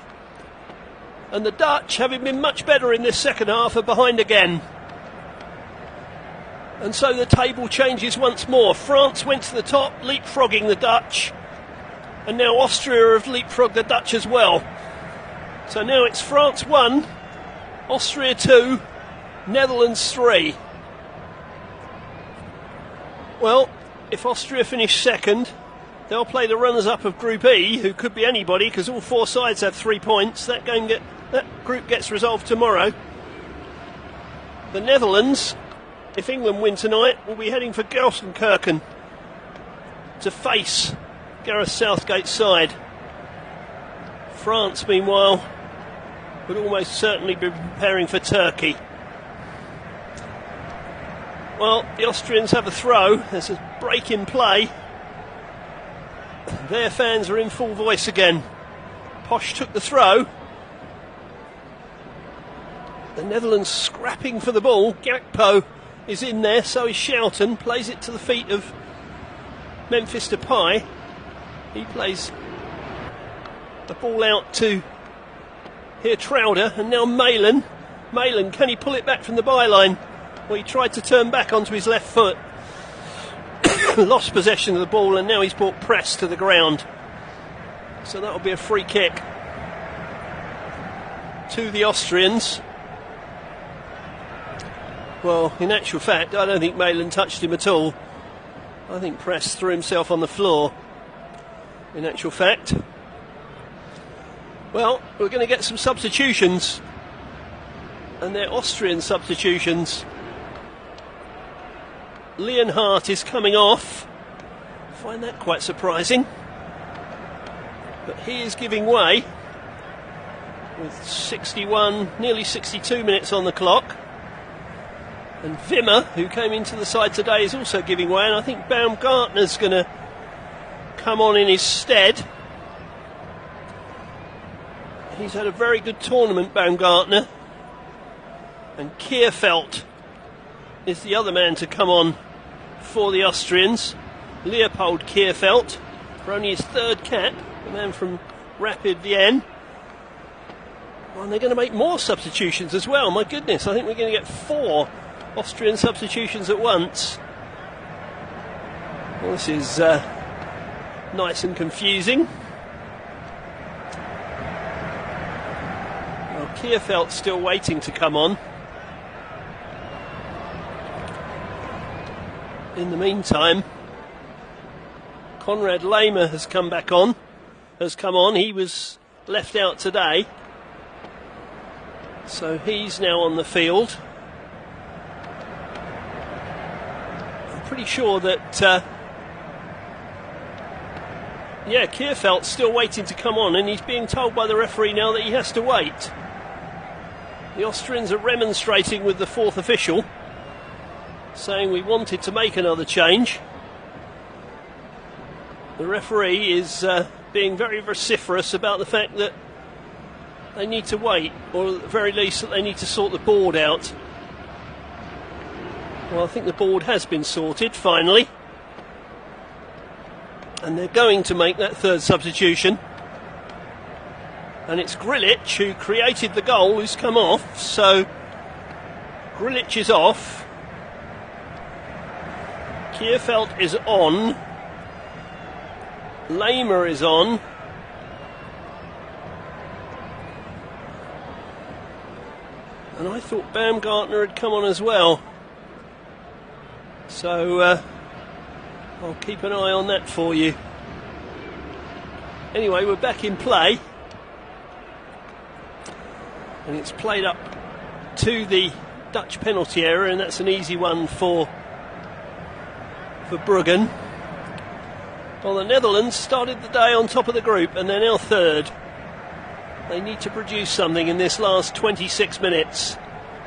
And the Dutch, having been much better in this second half, are behind again. And so the table changes once more. France went to the top, leapfrogging the Dutch. And now Austria have leapfrogged the Dutch as well. So now it's France 1, Austria 2, Netherlands 3. Well, if Austria finish second, they'll play the runners-up of Group E, who could be anybody, because all four sides have 3 points. That group gets resolved tomorrow. The Netherlands, if England win tonight, will be heading for Gelsenkirchen to face Gareth Southgate's side. France, meanwhile, would almost certainly be preparing for Turkey. Well, the Austrians have a throw. There's a break in play. Their fans are in full voice again. Posh took the throw. The Netherlands scrapping for the ball. Gakpo is in there, so is Schouten. Plays it to the feet of Memphis Depay. He plays the ball out to Trauder, and now Malin. Malin, can he pull it back from the byline? Well, he tried to turn back onto his left foot. Lost possession of the ball, and now he's brought press to the ground. So that will be a free kick to the Austrians. Well, in actual fact, I don't think Malin touched him at all. I think Press threw himself on the floor, in actual fact. Well, we're going to get some substitutions, and they're Austrian substitutions. Leonhardt is coming off. I find that quite surprising. But he is giving way with 61, nearly 62 minutes on the clock. And Wimmer, who came into the side today, is also giving way, and I think Baumgartner's going to come on in his stead. He's had a very good tournament, Baumgartner. And Kierfeld is the other man to come on for the Austrians. Leopold Kierfeld, for only his third cap, the man from Rapid Vienna. Well, and they're going to make more substitutions as well. My goodness, I think we're going to get 4 Austrian substitutions at once. Well, this is nice and confusing. Well, Kierfeld's still waiting to come on. In the meantime, Konrad Laimer has come on. He was left out today, so he's now on the field. I'm pretty sure that Kierfeld's still waiting to come on, and he's being told by the referee now that he has to wait. The Austrians are remonstrating with the fourth official, saying we wanted to make another change. The referee is being very vociferous about the fact that they need to wait, or at the very least that they need to sort the board out. Well, I think the board has been sorted finally, and they're going to make that third substitution. And it's Grilic, who created the goal, who's come off. So Grilic is off. Kierfeldt is on. Laimer is on. And I thought Baumgartner had come on as well. So I'll keep an eye on that for you. Anyway, we're back in play. And it's played up to the Dutch penalty area, and that's an easy one for Bruggen. Well, the Netherlands started the day on top of the group, and they're now third. They need to produce something in this last 26 minutes.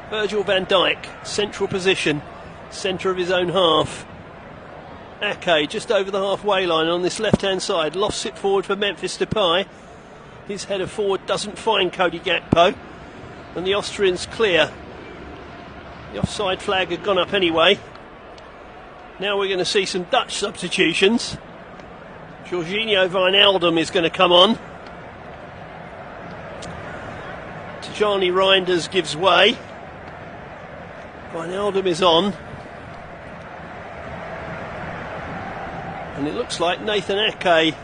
Virgil van Dijk, central position, centre of his own half. Ake just over the halfway line on this left-hand side, lofts it forward for Memphis Depay. His header forward doesn't find Cody Gakpo. and the Austrians clear. The offside flag had gone up anyway. Now we're going to see some Dutch substitutions. Jorginho Wijnaldum is going to come on. Tijani Reinders gives way. Wijnaldum is on. And it looks like Nathan Ake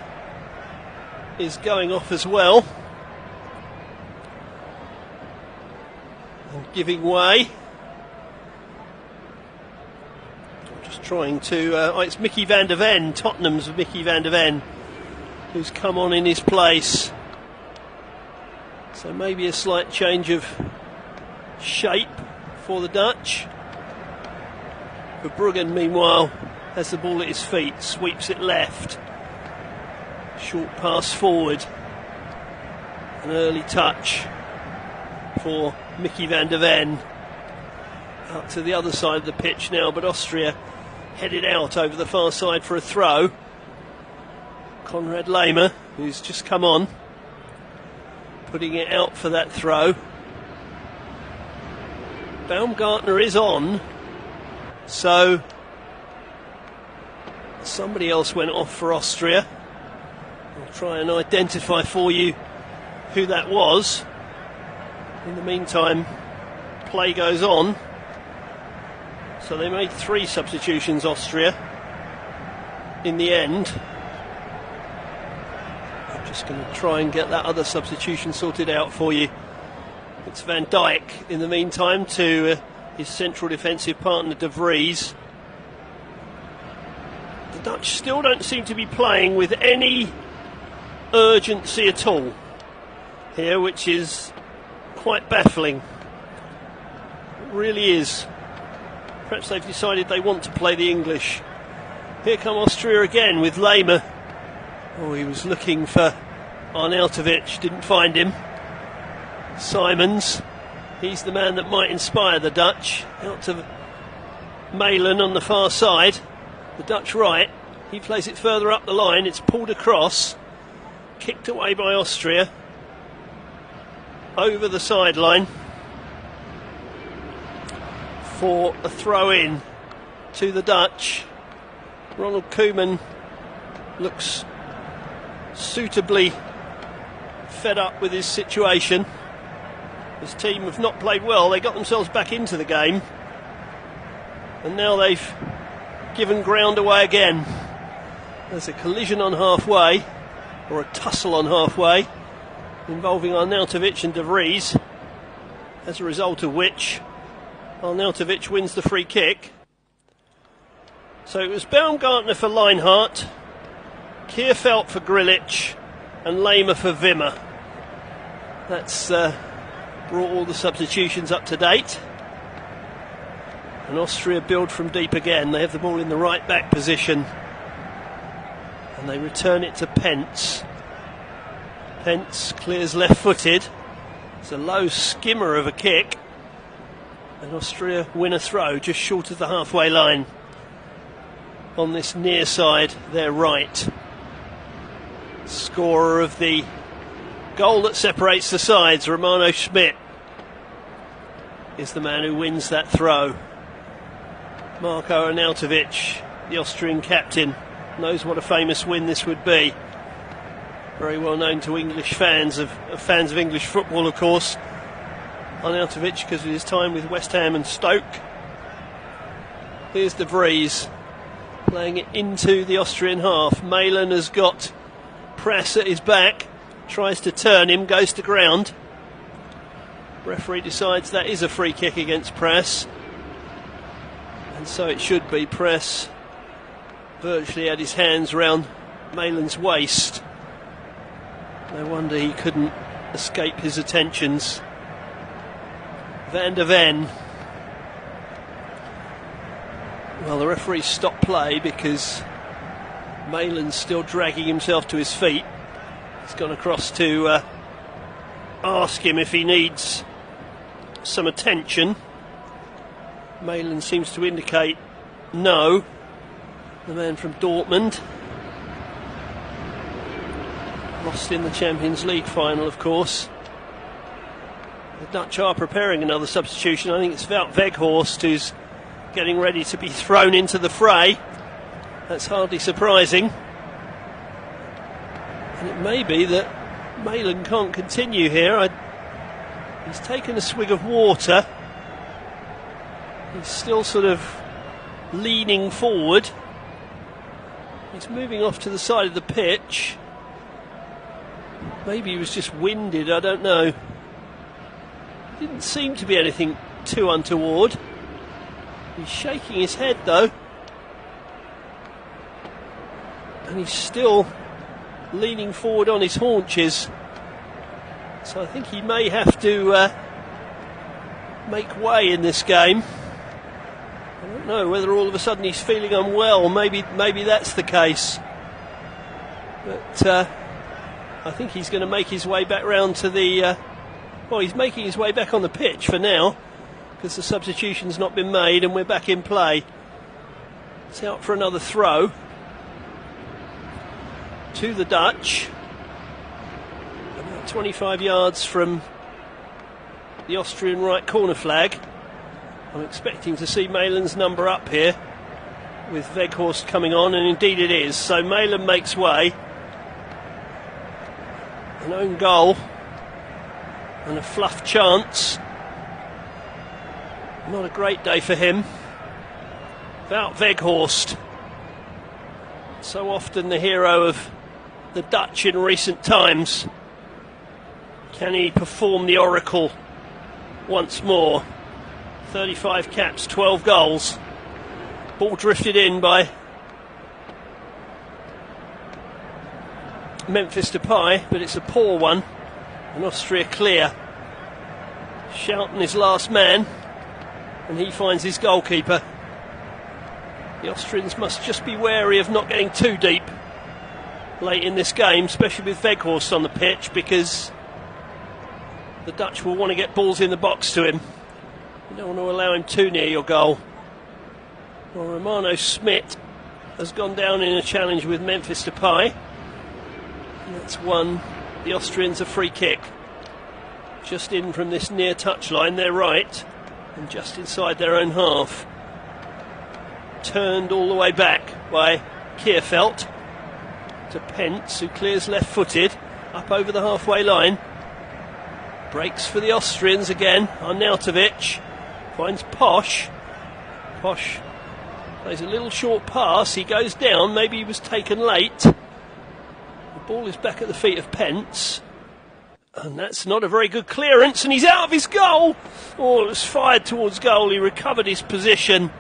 is going off as well. And giving way. I'm just trying to... it's Mickey van der Ven, Tottenham's Mickey van der Ven, who's come on in his place. So maybe a slight change of shape for the Dutch. Verbruggen, meanwhile, has the ball at his feet, sweeps it left. Short pass forward. An early touch for Mickey van der Ven. Out to the other side of the pitch now, but Austria headed out over the far side for a throw. Konrad Laimer, who's just come on, putting it out for that throw. Baumgartner is on, so somebody else went off for Austria. I'll try and identify for you who that was. In the meantime, play goes on. So they made 3 substitutions, Austria, in the end. I'm just going to try and get that other substitution sorted out for you. It's Van Dijk in the meantime to his central defensive partner De Vries. The Dutch still don't seem to be playing with any urgency at all here, which is quite baffling. It really is. Perhaps they've decided they want to play the English. Here come Austria again with Laimer. Oh, he was looking for Arnautovic, didn't find him. Simons, he's the man that might inspire the Dutch. Out to Malen on the far side. The Dutch right, he plays it further up the line, it's pulled across, kicked away by Austria, over the sideline for a throw-in to the Dutch. Ronald Koeman looks suitably fed up with his situation. His team have not played well, they got themselves back into the game, and now they've given ground away again. There's a collision on halfway, or a tussle on halfway, involving Arnautovic and De Vries, as a result of which Arnautovic wins the free kick. So it was Baumgartner for Lienhart, Kierfeld for Grilic, and Laimer for Wimmer. That's brought all the substitutions up to date. And Austria build from deep again. They have the ball in the right back position, and they return it to Pence. Pence clears left-footed. It's a low skimmer of a kick, and Austria win a throw just short of the halfway line on this near side, their right. Scorer of the goal that separates the sides, Romano Schmidt, is the man who wins that throw. Marko Arnautovic, the Austrian captain, knows what a famous win this would be. Very well known to English fans of English football, of course. Arnautovic, because of his time with West Ham and Stoke. Here's De Vries playing it into the Austrian half. Malen has got Press at his back, tries to turn him, goes to ground. Referee decides that is a free kick against Press, and so it should be. Press virtually had his hands round Malen's waist. No wonder he couldn't escape his attentions. Van der Ven. Well, the referee stopped play because Malen's still dragging himself to his feet. He's gone across to ask him if he needs some attention. Malen seems to indicate no. The man from Dortmund, lost in the Champions League final, of course. The Dutch are preparing another substitution. I think it's Wout Weghorst who's getting ready to be thrown into the fray. That's hardly surprising. And it may be that Malin can't continue here. He's taken a swig of water. He's still sort of leaning forward. He's moving off to the side of the pitch. Maybe he was just winded, I don't know. Didn't seem to be anything too untoward. He's shaking his head though. And he's still leaning forward on his haunches. So I think he may have to make way in this game. I don't know whether all of a sudden he's feeling unwell. Maybe that's the case. But I think he's going to make his way back round to the... well, he's making his way back on the pitch for now, because the substitution's not been made and we're back in play. It's out for another throw to the Dutch. About 25 yards from the Austrian right corner flag. I'm expecting to see Malin's number up here with Weghorst coming on, and indeed it is. So Malin makes way. An own goal and a fluff chance. Not a great day for him. Wout Weghorst, so often the hero of the Dutch in recent times. Can he perform the oracle once more? 35 caps, 12 goals. Ball drifted in by Memphis Depay, but it's a poor one. And Austria clear. Schouten is last man, and he finds his goalkeeper. The Austrians must just be wary of not getting too deep late in this game, especially with Weghorst on the pitch, because the Dutch will want to get balls in the box to him. You don't want to allow him too near your goal. Well, Romano Smit has gone down in a challenge with Memphis Depay. And that's won the Austrians a free kick. Just in from this near touchline, they're right, and just inside their own half. Turned all the way back by Kierfeld to Pence, who clears left-footed up over the halfway line. Breaks for the Austrians again. Arnautovic finds Posch. Posch plays a little short pass. He goes down. Maybe he was taken late. The ball is back at the feet of Pence. And that's not a very good clearance. And he's out of his goal. Oh, it was fired towards goal. He recovered his position.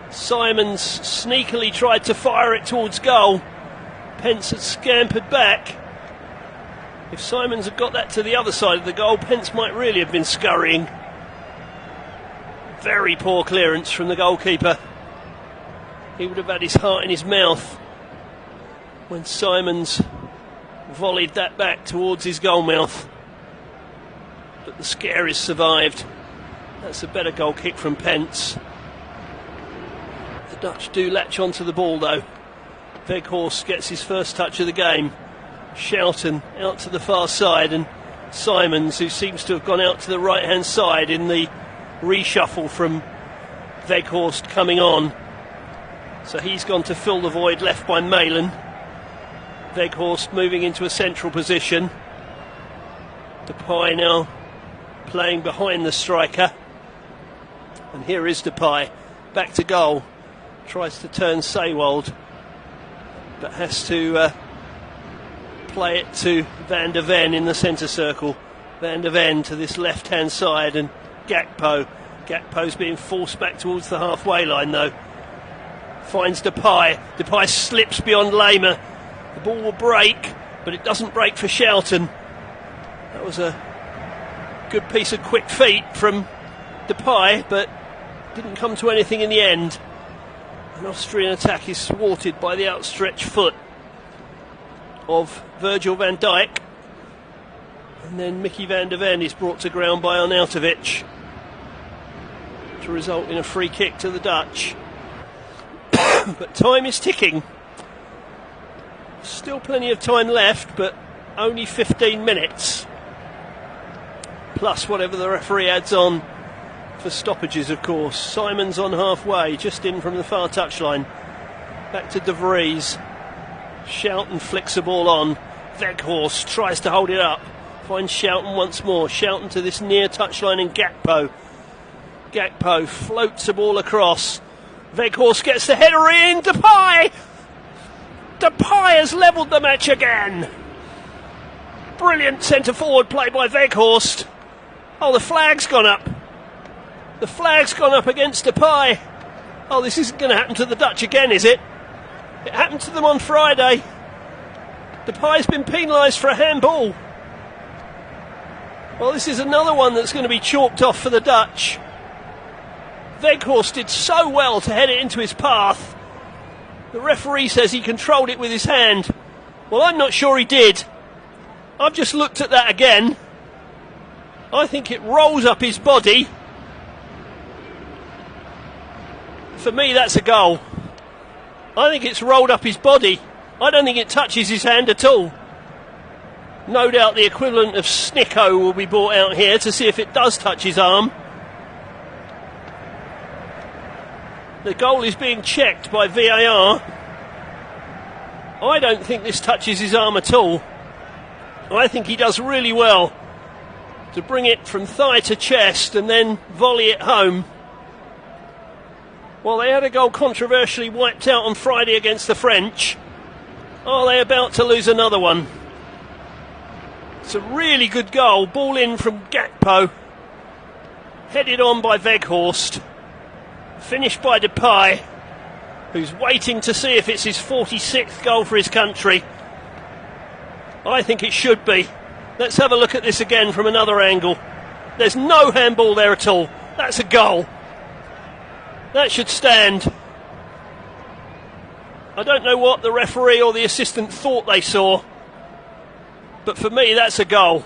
Simons sneakily tried to fire it towards goal. Pence had scampered back. If Simons had got that to the other side of the goal, Pence might really have been scurrying. Very poor clearance from the goalkeeper. He would have had his heart in his mouth when Simons volleyed that back towards his goal mouth. But the scare is survived. That's a better goal kick from Pence. The Dutch do latch onto the ball though. Weghorst gets his first touch of the game. Schouten out to the far side, and Simons, who seems to have gone out to the right hand side in the reshuffle from Weghorst coming on. So he's gone to fill the void left by Malin. Weghorst moving into a central position. Depay now playing behind the striker. And here is Depay, back to goal. Tries to turn Seiwald, but has to play it to Van der Ven in the centre circle. Van der Ven to this left hand side, and Gakpo. Gakpo's being forced back towards the halfway line though. Finds Depay. Depay slips beyond Lehmer. The ball will break, but it doesn't break for Schouten. That was a good piece of quick feet from Depay, but didn't come to anything in the end. An Austrian attack is thwarted by the outstretched foot of Virgil van Dijk, and then Mickey van der Ven is brought to ground by Arnautovic to result in a free kick to the Dutch. But time is ticking. Still plenty of time left, but only 15 minutes. plus whatever the referee adds on for stoppages, of course. Simons on halfway, just in from the far touchline. Back to De Vries. Schouten flicks the ball on. Weghorst tries to hold it up. Finds Schouten once more. Schouten to this near touchline and Gakpo. Gakpo floats the ball across. Weghorst gets the header in. Depay! Depay has levelled the match again. Brilliant centre-forward play by Weghorst. Oh, the flag's gone up. The flag's gone up against Depay. Oh, this isn't going to happen to the Dutch again, is it? It happened to them on Friday. Depay's been penalised for a handball. Well, this is another one that's going to be chalked off for the Dutch. Weghorst did so well to head it into his path. The referee says he controlled it with his hand. Well, I'm not sure he did. I've just looked at that again. I think it rolls up his body. For me, that's a goal. I think it's rolled up his body. I don't think it touches his hand at all. No doubt the equivalent of Snicko will be brought out here to see if it does touch his arm. The goal is being checked by VAR. I don't think this touches his arm at all. I think he does really well to bring it from thigh to chest and then volley it home. Well, they had a goal controversially wiped out on Friday against the French. Are they about to lose another one? It's a really good goal. Ball in from Gakpo. Headed on by Weghorst. Finished by Depay, who's waiting to see if it's his 46th goal for his country. I think it should be. Let's have a look at this again from another angle. There's no handball there at all. That's a goal. That should stand. I don't know what the referee or the assistant thought they saw, but for me that's a goal.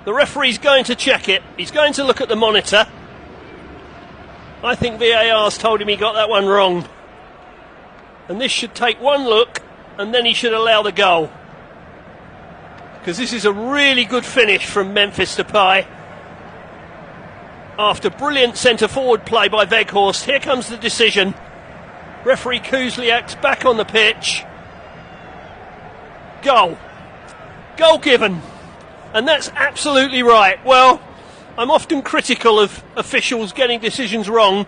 The referee's going to check it. He's going to look at the monitor. I think VAR's told him he got that one wrong. And this should take one look and then he should allow the goal. Because this is a really good finish from Memphis Depay. After brilliant centre-forward play by Weghorst, here comes the decision. Referee Kuzliak's back on the pitch. Goal. Goal given. And that's absolutely right. Well, I'm often critical of officials getting decisions wrong,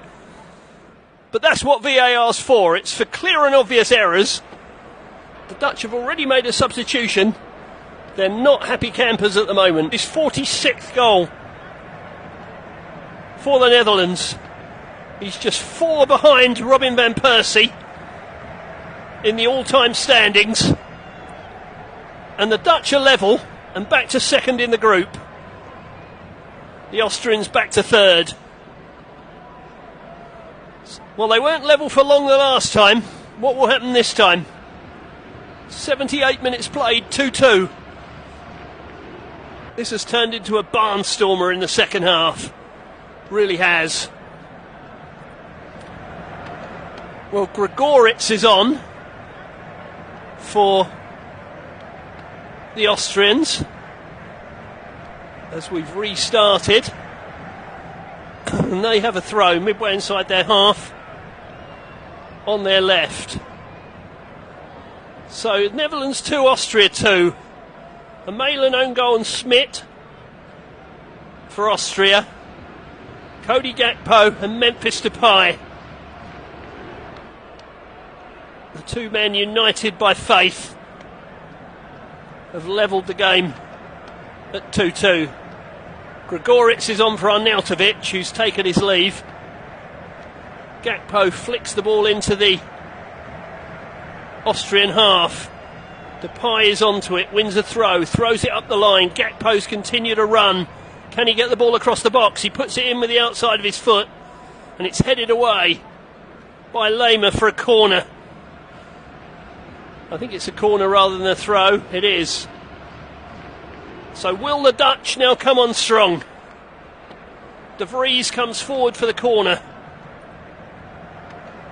but that's what VAR's for. It's for clear and obvious errors. The Dutch have already made a substitution. They're not happy campers at the moment. His 46th goal for the Netherlands. He's just 4 behind Robin van Persie in the all-time standings. And the Dutch are level and back to second in the group. The Austrians back to third. Well, they weren't level for long the last time. What will happen this time? 78 minutes played, 2-2. This has turned into a barnstormer in the second half. Really has. Well, Gregoritz is on for the Austrians as we've restarted. And they have a throw midway inside their half on their left. So Netherlands 2, Austria 2. A Malin own goal and Smit for Austria. Cody Gakpo and Memphis Depay. The two men united by faith have levelled the game at 2-2. Gregoritz is on for Arnautovic, who's taken his leave. Gakpo flicks the ball into the Austrian half. Depay is onto it, wins a throw, throws it up the line. Gakpo's continue to run. Can he get the ball across the box? He puts it in with the outside of his foot, and it's headed away by Lema for a corner. I think it's a corner rather than a throw. It is. So will the Dutch now come on strong? De Vries comes forward for the corner,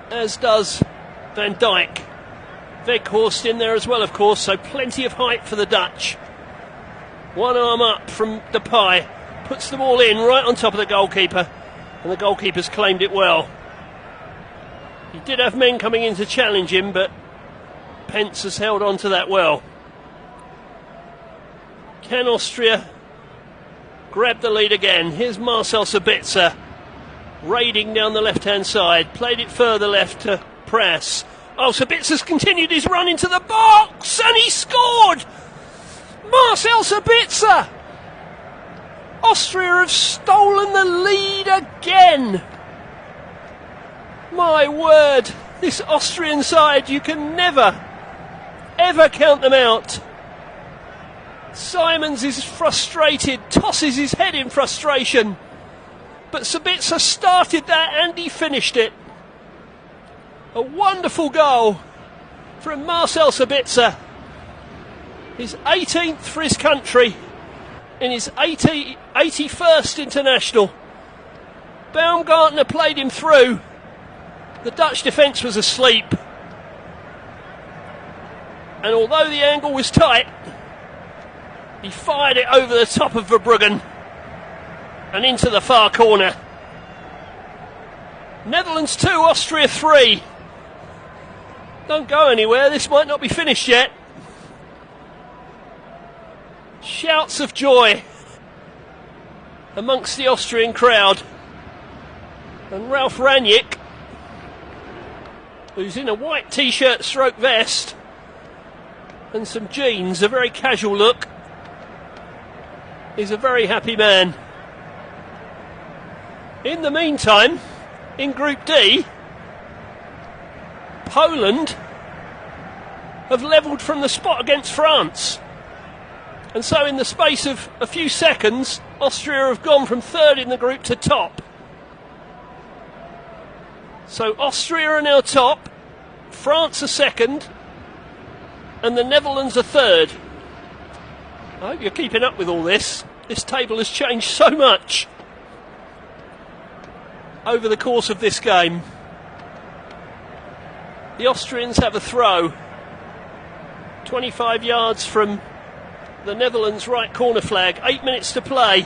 as does Van Dijk. Weghorst in there as well, of course, so plenty of height for the Dutch. One arm up from Depay, puts the ball in right on top of the goalkeeper, and the goalkeeper's claimed it well. He did have men coming in to challenge him, but Pence has held on to that well. Can Austria grab the lead again? Here's Marcel Sabitzer raiding down the left-hand side, played it further left to Press. Oh, Sabitzer's continued his run into the box, and he scored! Marcel Sabitzer! Austria have stolen the lead again! My word, this Austrian side, you can never, ever count them out. Simons is frustrated, tosses his head in frustration. But Sabitzer started that and he finished it. A wonderful goal from Marcel Sabitzer. His 18th for his country in his 81st international. Baumgartner played him through. The Dutch defence was asleep. And although the angle was tight, he fired it over the top of Verbruggen and into the far corner. Netherlands 2, Austria 3. Don't go anywhere, this might not be finished yet. Shouts of joy amongst the Austrian crowd. And Ralf Rangnick, who's in a white t-shirt stroke vest and some jeans, a very casual look, is a very happy man. In the meantime, in Group D, Poland have levelled from the spot against France. And so in the space of a few seconds, Austria have gone from third in the group to top. So Austria are now top, France are second, and the Netherlands are third. I hope you're keeping up with all this. This table has changed so much over the course of this game. The Austrians have a throw 25 yards from the Netherlands' right corner flag. 8 minutes to play.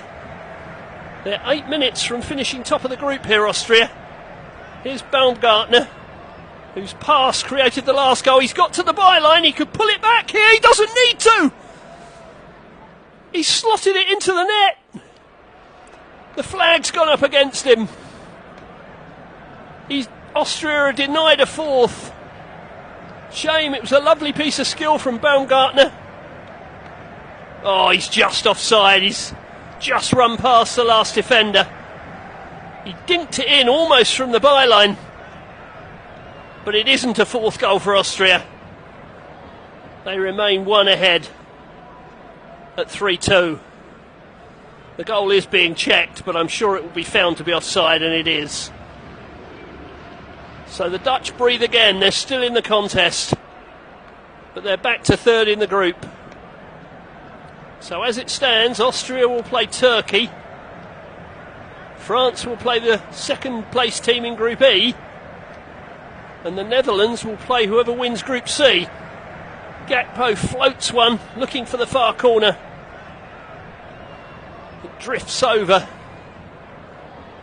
They're 8 minutes from finishing top of the group here, Austria. Here's Baumgartner, whose pass created the last goal. He's got to the byline, he could pull it back here, he doesn't need to! He slotted it into the net. The flag's gone up against him. Austria are denied a fourth. Shame, it was a lovely piece of skill from Baumgartner. Oh, he's just offside. He's just run past the last defender. He dinked it in almost from the byline. But it isn't a fourth goal for Austria. They remain one ahead at 3-2. The goal is being checked, but I'm sure it will be found to be offside, and it is. So the Dutch breathe again. They're still in the contest, but they're back to third in the group. So as it stands, Austria will play Turkey. France will play the second place team in Group E. And the Netherlands will play whoever wins Group C. Gakpo floats one, looking for the far corner. It drifts over,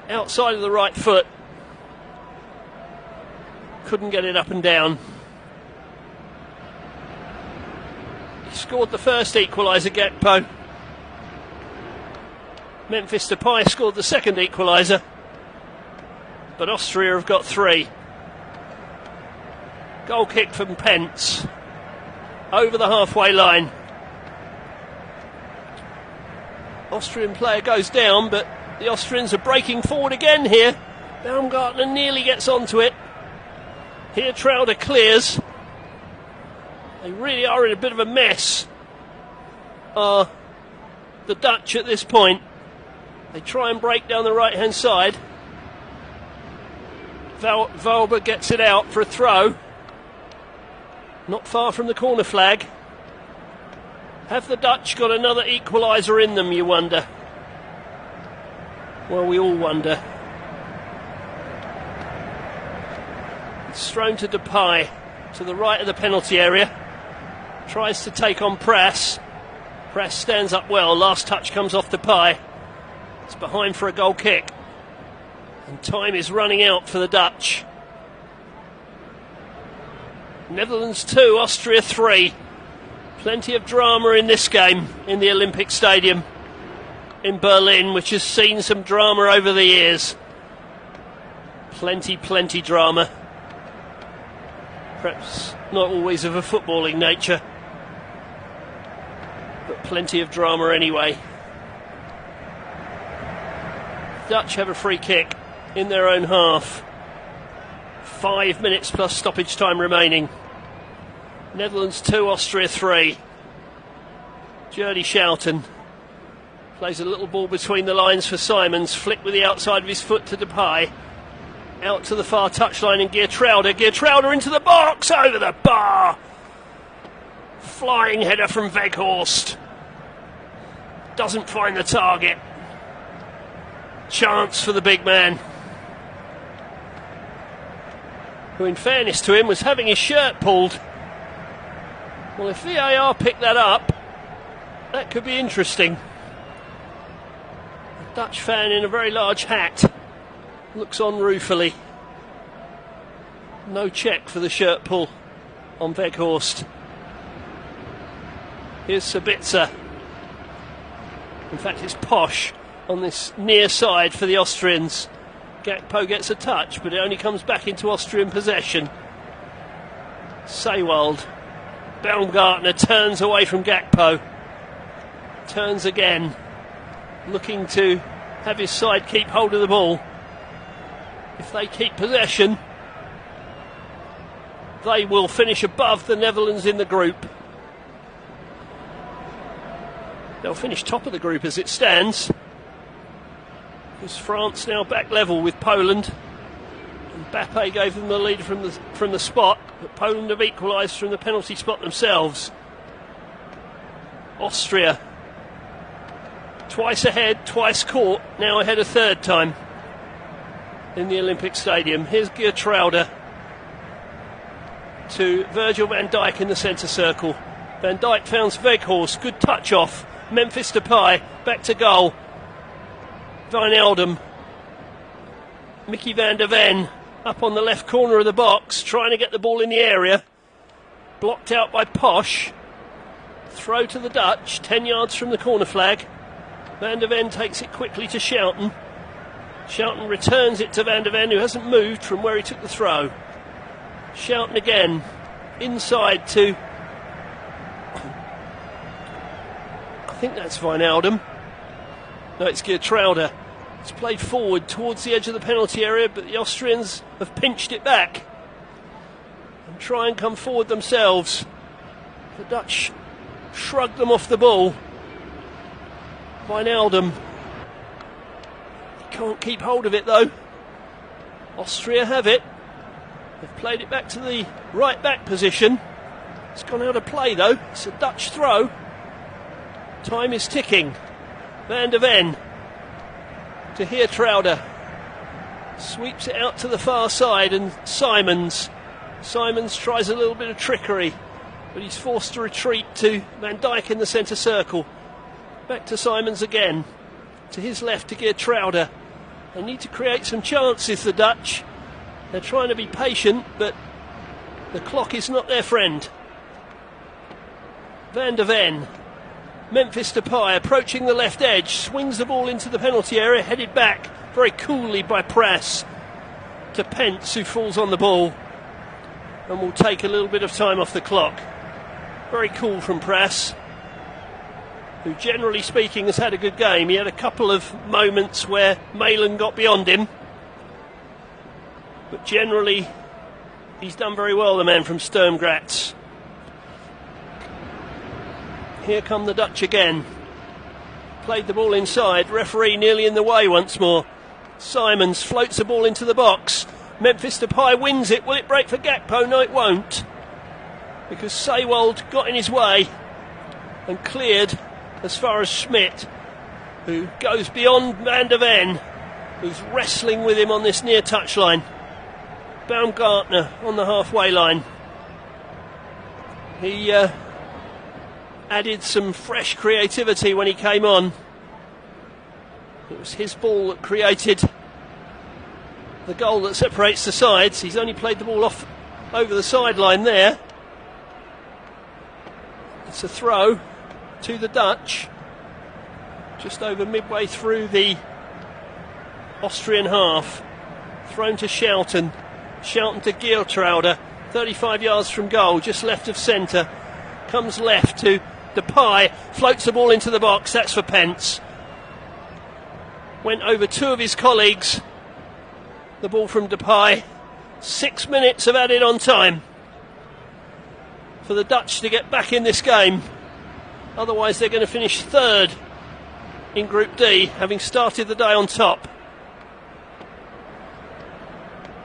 outside of the right foot. Couldn't get it up and down. He scored the first equaliser, Gakpo. Memphis Depay scored the second equaliser. But Austria have got three. Goal kick from Pence. Over the halfway line. Austrian player goes down, but the Austrians are breaking forward again here. Baumgartner nearly gets onto it. Here Trauder clears. They really are in a bit of a mess, the Dutch at this point. They try and break down the right hand side. Valber gets it out for a throw. Not far from the corner flag. Have the Dutch got another equaliser in them, you wonder? Well, we all wonder. It's thrown to Depay, to the right of the penalty area. Tries to take on Press. Press stands up well. Last touch comes off the pie. It's behind for a goal kick. And time is running out for the Dutch. Netherlands 2, Austria 3. Plenty of drama in this game in the Olympic Stadium in Berlin, which has seen some drama over the years. Plenty drama. Perhaps not always of a footballing nature, but plenty of drama anyway. Dutch have a free kick in their own half. 5 minutes plus stoppage time remaining. Netherlands 2, Austria 3. Jordi Schouten plays a little ball between the lines for Simons. Flick with the outside of his foot to Depay. Out to the far touchline and Geertruida. Geertruida into the box, over the bar. Flying header from Weghorst. Doesn't find the target. Chance for the big man, who in fairness to him was having his shirt pulled. Well, if VAR picked that up, that could be interesting. A Dutch fan in a very large hat looks on ruefully. No check for the shirt pull on Weghorst. Here's Sabitzer. In fact, it's Posch on this near side for the Austrians. Gakpo gets a touch, but it only comes back into Austrian possession. Seewald. Baumgartner turns away from Gakpo. Turns again, looking to have his side keep hold of the ball. If they keep possession, they will finish above the Netherlands in the group. They'll finish top of the group as it stands. Is France now back level with Poland? Mbappe gave them the lead from the spot, but Poland have equalised from the penalty spot themselves. Austria, twice ahead, twice caught, now ahead a third time in the Olympic Stadium. Here's Geertruida to Virgil van Dijk in the centre circle. Van Dijk found Weghorst, good touch off. Memphis Depay, back to goal. Wijnaldum. Mickey van der Ven up on the left corner of the box, trying to get the ball in the area. Blocked out by Posch. Throw to the Dutch, 10 yards from the corner flag. Van der Ven takes it quickly to Schouten. Schouten returns it to Van der Ven, who hasn't moved from where he took the throw. Schouten again, inside to... I think that's Wijnaldum. No, it's Geertruida. It's played forward towards the edge of the penalty area, but the Austrians have pinched it back and try and come forward themselves. The Dutch shrug them off the ball. Wijnaldum. He can't keep hold of it though. Austria have it. They've played it back to the right back position. It's gone out of play though. It's a Dutch throw. Time is ticking. Van der Ven to Geertruida. Sweeps it out to the far side, and Simons tries a little bit of trickery, but he's forced to retreat to Van Dijk in the centre circle. Back to Simons again. To his left to Geertruida. They need to create some chances, the Dutch. They're trying to be patient, but the clock is not their friend. Van der Ven. Memphis Depay approaching the left edge, swings the ball into the penalty area, headed back very coolly by Press to Pence, who falls on the ball and will take a little bit of time off the clock. Very cool from Press, who generally speaking has had a good game. He had a couple of moments where Malin got beyond him, but generally he's done very well, the man from Sturm Graz. Here come the Dutch again. Played the ball inside. Referee nearly in the way once more. Simons floats the ball into the box. Memphis Depay wins it. Will it break for Gakpo? No, it won't, because Seewald got in his way and cleared as far as Schmidt, who goes beyond Van der Ven, who's wrestling with him on this near touchline. Baumgartner on the halfway line. He added some fresh creativity when he came on. It was his ball that created the goal that separates the sides. He's only played the ball off over the sideline there. It's a throw to the Dutch, just over midway through the Austrian half. Thrown to Schouten. Schouten to Geertruida, 35 yards from goal, just left of centre. Comes left to Depay, floats the ball into the box. That's for Pence. Went over two of his colleagues. The ball from Depay. 6 minutes of added on time for the Dutch to get back in this game. Otherwise they're going to finish third in Group D, having started the day on top.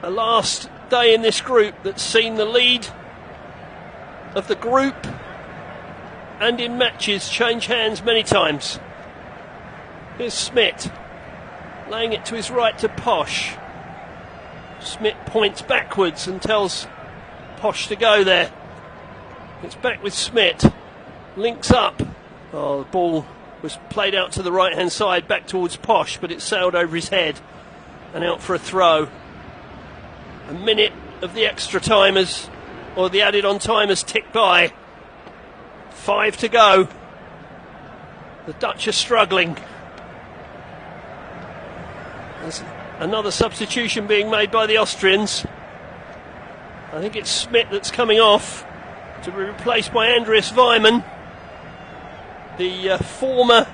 The last day in this group that's seen the lead of the group and in matches change hands many times. Here's Smit, laying it to his right to Posh. Smit points backwards and tells Posh to go there. It's back with Smit, links up. Oh, the ball was played out to the right hand side back towards Posh, but it sailed over his head and out for a throw. A minute of the extra timers, or the added on timers, tick by. 5 to go. The Dutch are struggling. There's another substitution being made by the Austrians. I think it's Smit that's coming off to be replaced by Andreas Weimann, the former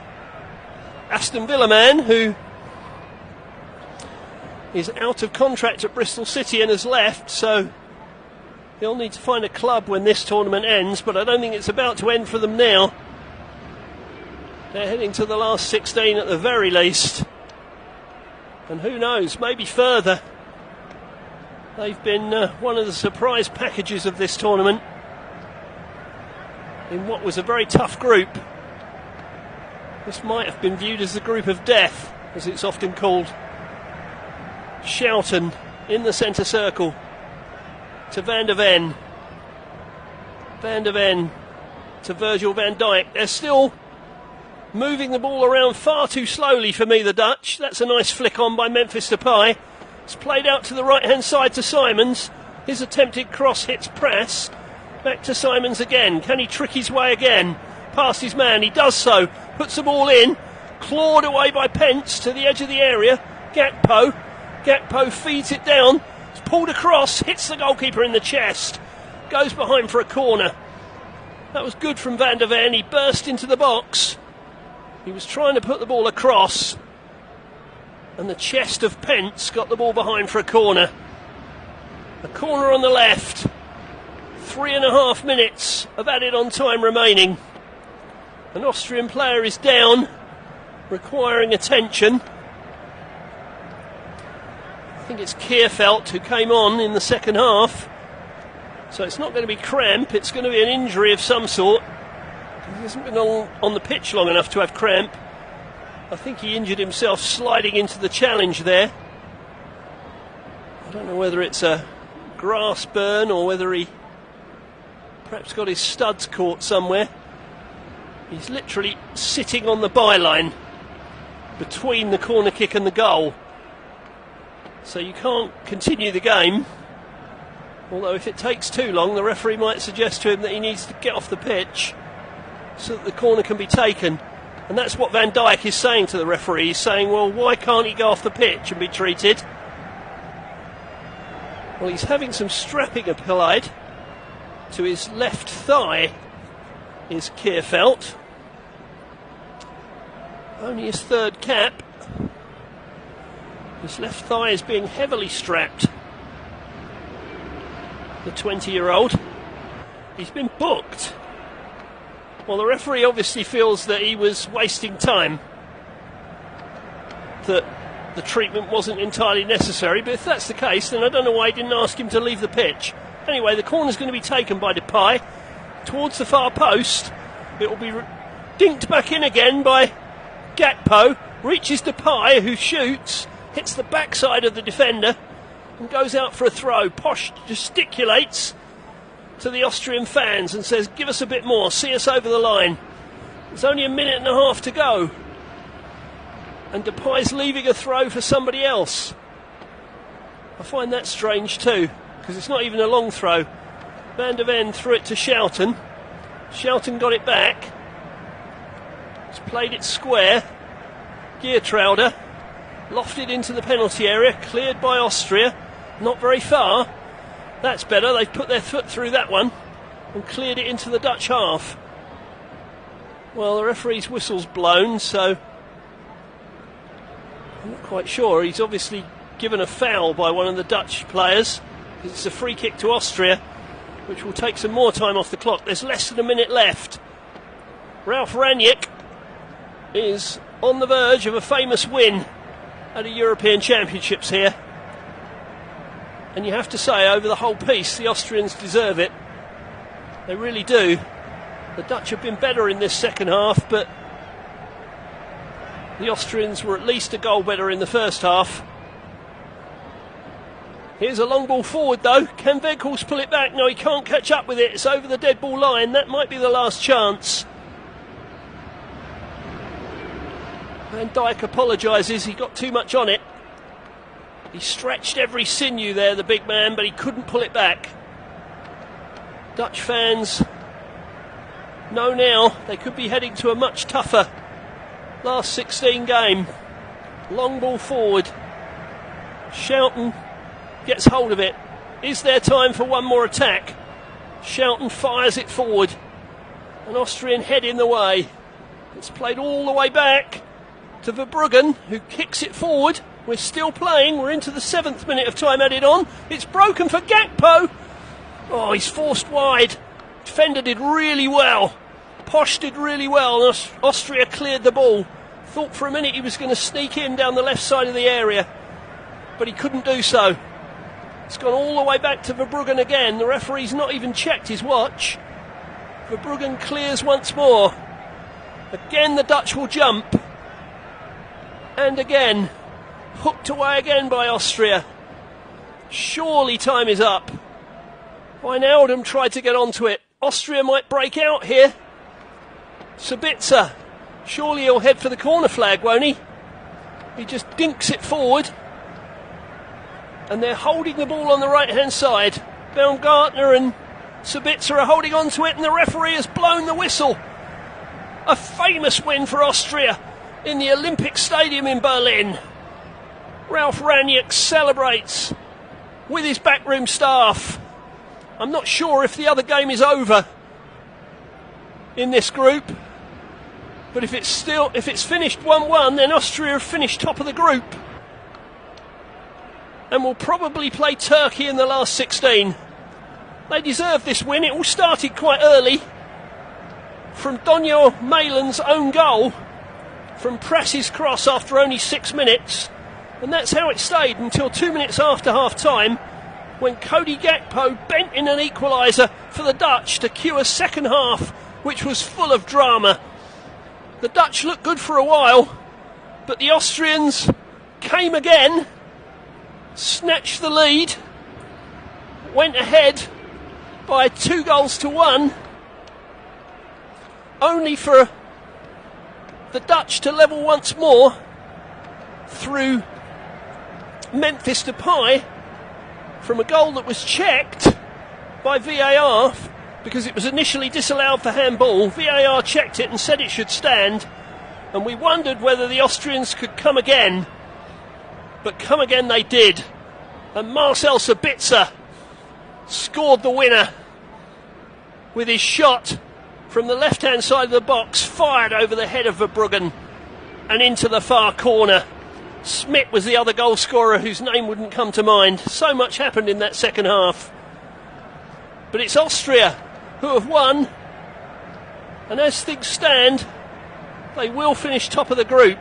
Aston Villa man who is out of contract at Bristol City and has left, so he'll need to find a club when this tournament ends, but I don't think it's about to end for them now. They're heading to the last 16 at the very least, and who knows, maybe further. They've been one of the surprise packages of this tournament in what was a very tough group. This might have been viewed as the group of death, as it's often called. Schouten in the centre circle to Van der Ven. Van der Ven to Virgil van Dijk. They're still moving the ball around far too slowly for me, the Dutch. That's a nice flick on by Memphis Depay. It's played out to the right hand side to Simons. His attempted cross hits press. Back to Simons again. Can he trick his way again? Past his man. He does so. Puts the ball in. Clawed away by Pence to the edge of the area. Gakpo feeds it down. It's pulled across. Hits the goalkeeper in the chest. Goes behind for a corner. That was good from Van der Ven. He burst into the box. He was trying to put the ball across, and the chest of Pence got the ball behind for a corner. A corner on the left. 3.5 minutes of added on time remaining. An Austrian player is down, requiring attention. I think it's Kierfeld who came on in the second half. So it's not going to be cramp, it's going to be an injury of some sort. He hasn't been on the pitch long enough to have cramp. I think he injured himself sliding into the challenge there. I don't know whether it's a grass burn or whether he perhaps got his studs caught somewhere. He's literally sitting on the byline between the corner kick and the goal. So you can't continue the game. Although if it takes too long, the referee might suggest to him that he needs to get off the pitch so that the corner can be taken. And that's what Van Dijk is saying to the referee. He's saying, well, why can't he go off the pitch and be treated? Well, he's having some strapping applied to his left thigh, is Kierfeld. Only his third cap. His left thigh is being heavily strapped. The 20-year-old. He's been booked. Well, the referee obviously feels that he was wasting time, that the treatment wasn't entirely necessary, but if that's the case, then I don't know why he didn't ask him to leave the pitch. Anyway, the corner's going to be taken by Depay towards the far post. It will be dinked back in again by Gakpo. Reaches Depay, who shoots, hits the backside of the defender and goes out for a throw. Posh gesticulates. to the Austrian fans and says, give us a bit more, see us over the line. There's only a minute and a half to go. And Depay's leaving a throw for somebody else. I find that strange too, because it's not even a long throw. Van der Ven threw it to Schouten. Schouten got it back. He's played it square. Geertruida lofted into the penalty area, cleared by Austria. Not very far. That's better, they've put their foot through that one and cleared it into the Dutch half. Well, the referee's whistle's blown, so I'm not quite sure. He's obviously given a foul by one of the Dutch players. It's a free kick to Austria, which will take some more time off the clock. There's less than a minute left. Ralf Rangnick is on the verge of a famous win at a European Championships here. And you have to say, over the whole piece, the Austrians deserve it. They really do. The Dutch have been better in this second half, but the Austrians were at least a goal better in the first half. Here's a long ball forward though. Can Weghorst pull it back? No, he can't catch up with it. It's over the dead ball line. That might be the last chance. Van Dijk apologises. He got too much on it. He stretched every sinew there, the big man, but he couldn't pull it back. Dutch fans know now they could be heading to a much tougher last 16 game. Long ball forward. Schouten gets hold of it. Is there time for one more attack? Schouten fires it forward. An Austrian head in the way. It's played all the way back to Verbruggen, who kicks it forward. We're still playing. We're into the 7th minute of time added on. It's broken for Gakpo. Oh, he's forced wide. Defender did really well. Posch did really well. Austria cleared the ball. Thought for a minute he was going to sneak in down the left side of the area, but he couldn't do so. It's gone all the way back to Verbruggen again. The referee's not even checked his watch. Verbruggen clears once more. Again the Dutch will jump. And again, hooked away again by Austria. Surely time is up. Wijnaldum tried to get onto it. Austria might break out here. Sabitzer. Surely he'll head for the corner flag, won't he? He just dinks it forward. And they're holding the ball on the right-hand side. Baumgartner and Sabitzer are holding on to it, and the referee has blown the whistle. A famous win for Austria in the Olympic Stadium in Berlin. Ralf Rangnick celebrates with his backroom staff. I'm not sure if the other game is over in this group, but if it's finished 1-1, then Austria have finished top of the group and will probably play Turkey in the last 16. They deserve this win. It all started quite early from Donjo Malen's own goal from Press's cross after only 6 minutes, and that's how it stayed until 2 minutes after half-time, when Cody Gakpo bent in an equaliser for the Dutch to cue a second half which was full of drama. The Dutch looked good for a while, but the Austrians came again, snatched the lead, went ahead by 2-1, only for the Dutch to level once more through Memphis Depay from a goal that was checked by VAR because it was initially disallowed for handball. VAR checked it and said it should stand, and we wondered whether the Austrians could come again, but come again they did, and Marcel Sabitzer scored the winner with his shot from the left-hand side of the box, fired over the head of Verbruggen and into the far corner. Smit was the other goal scorer whose name wouldn't come to mind. So much happened in that second half. But it's Austria who have won, and as things stand, they will finish top of the group.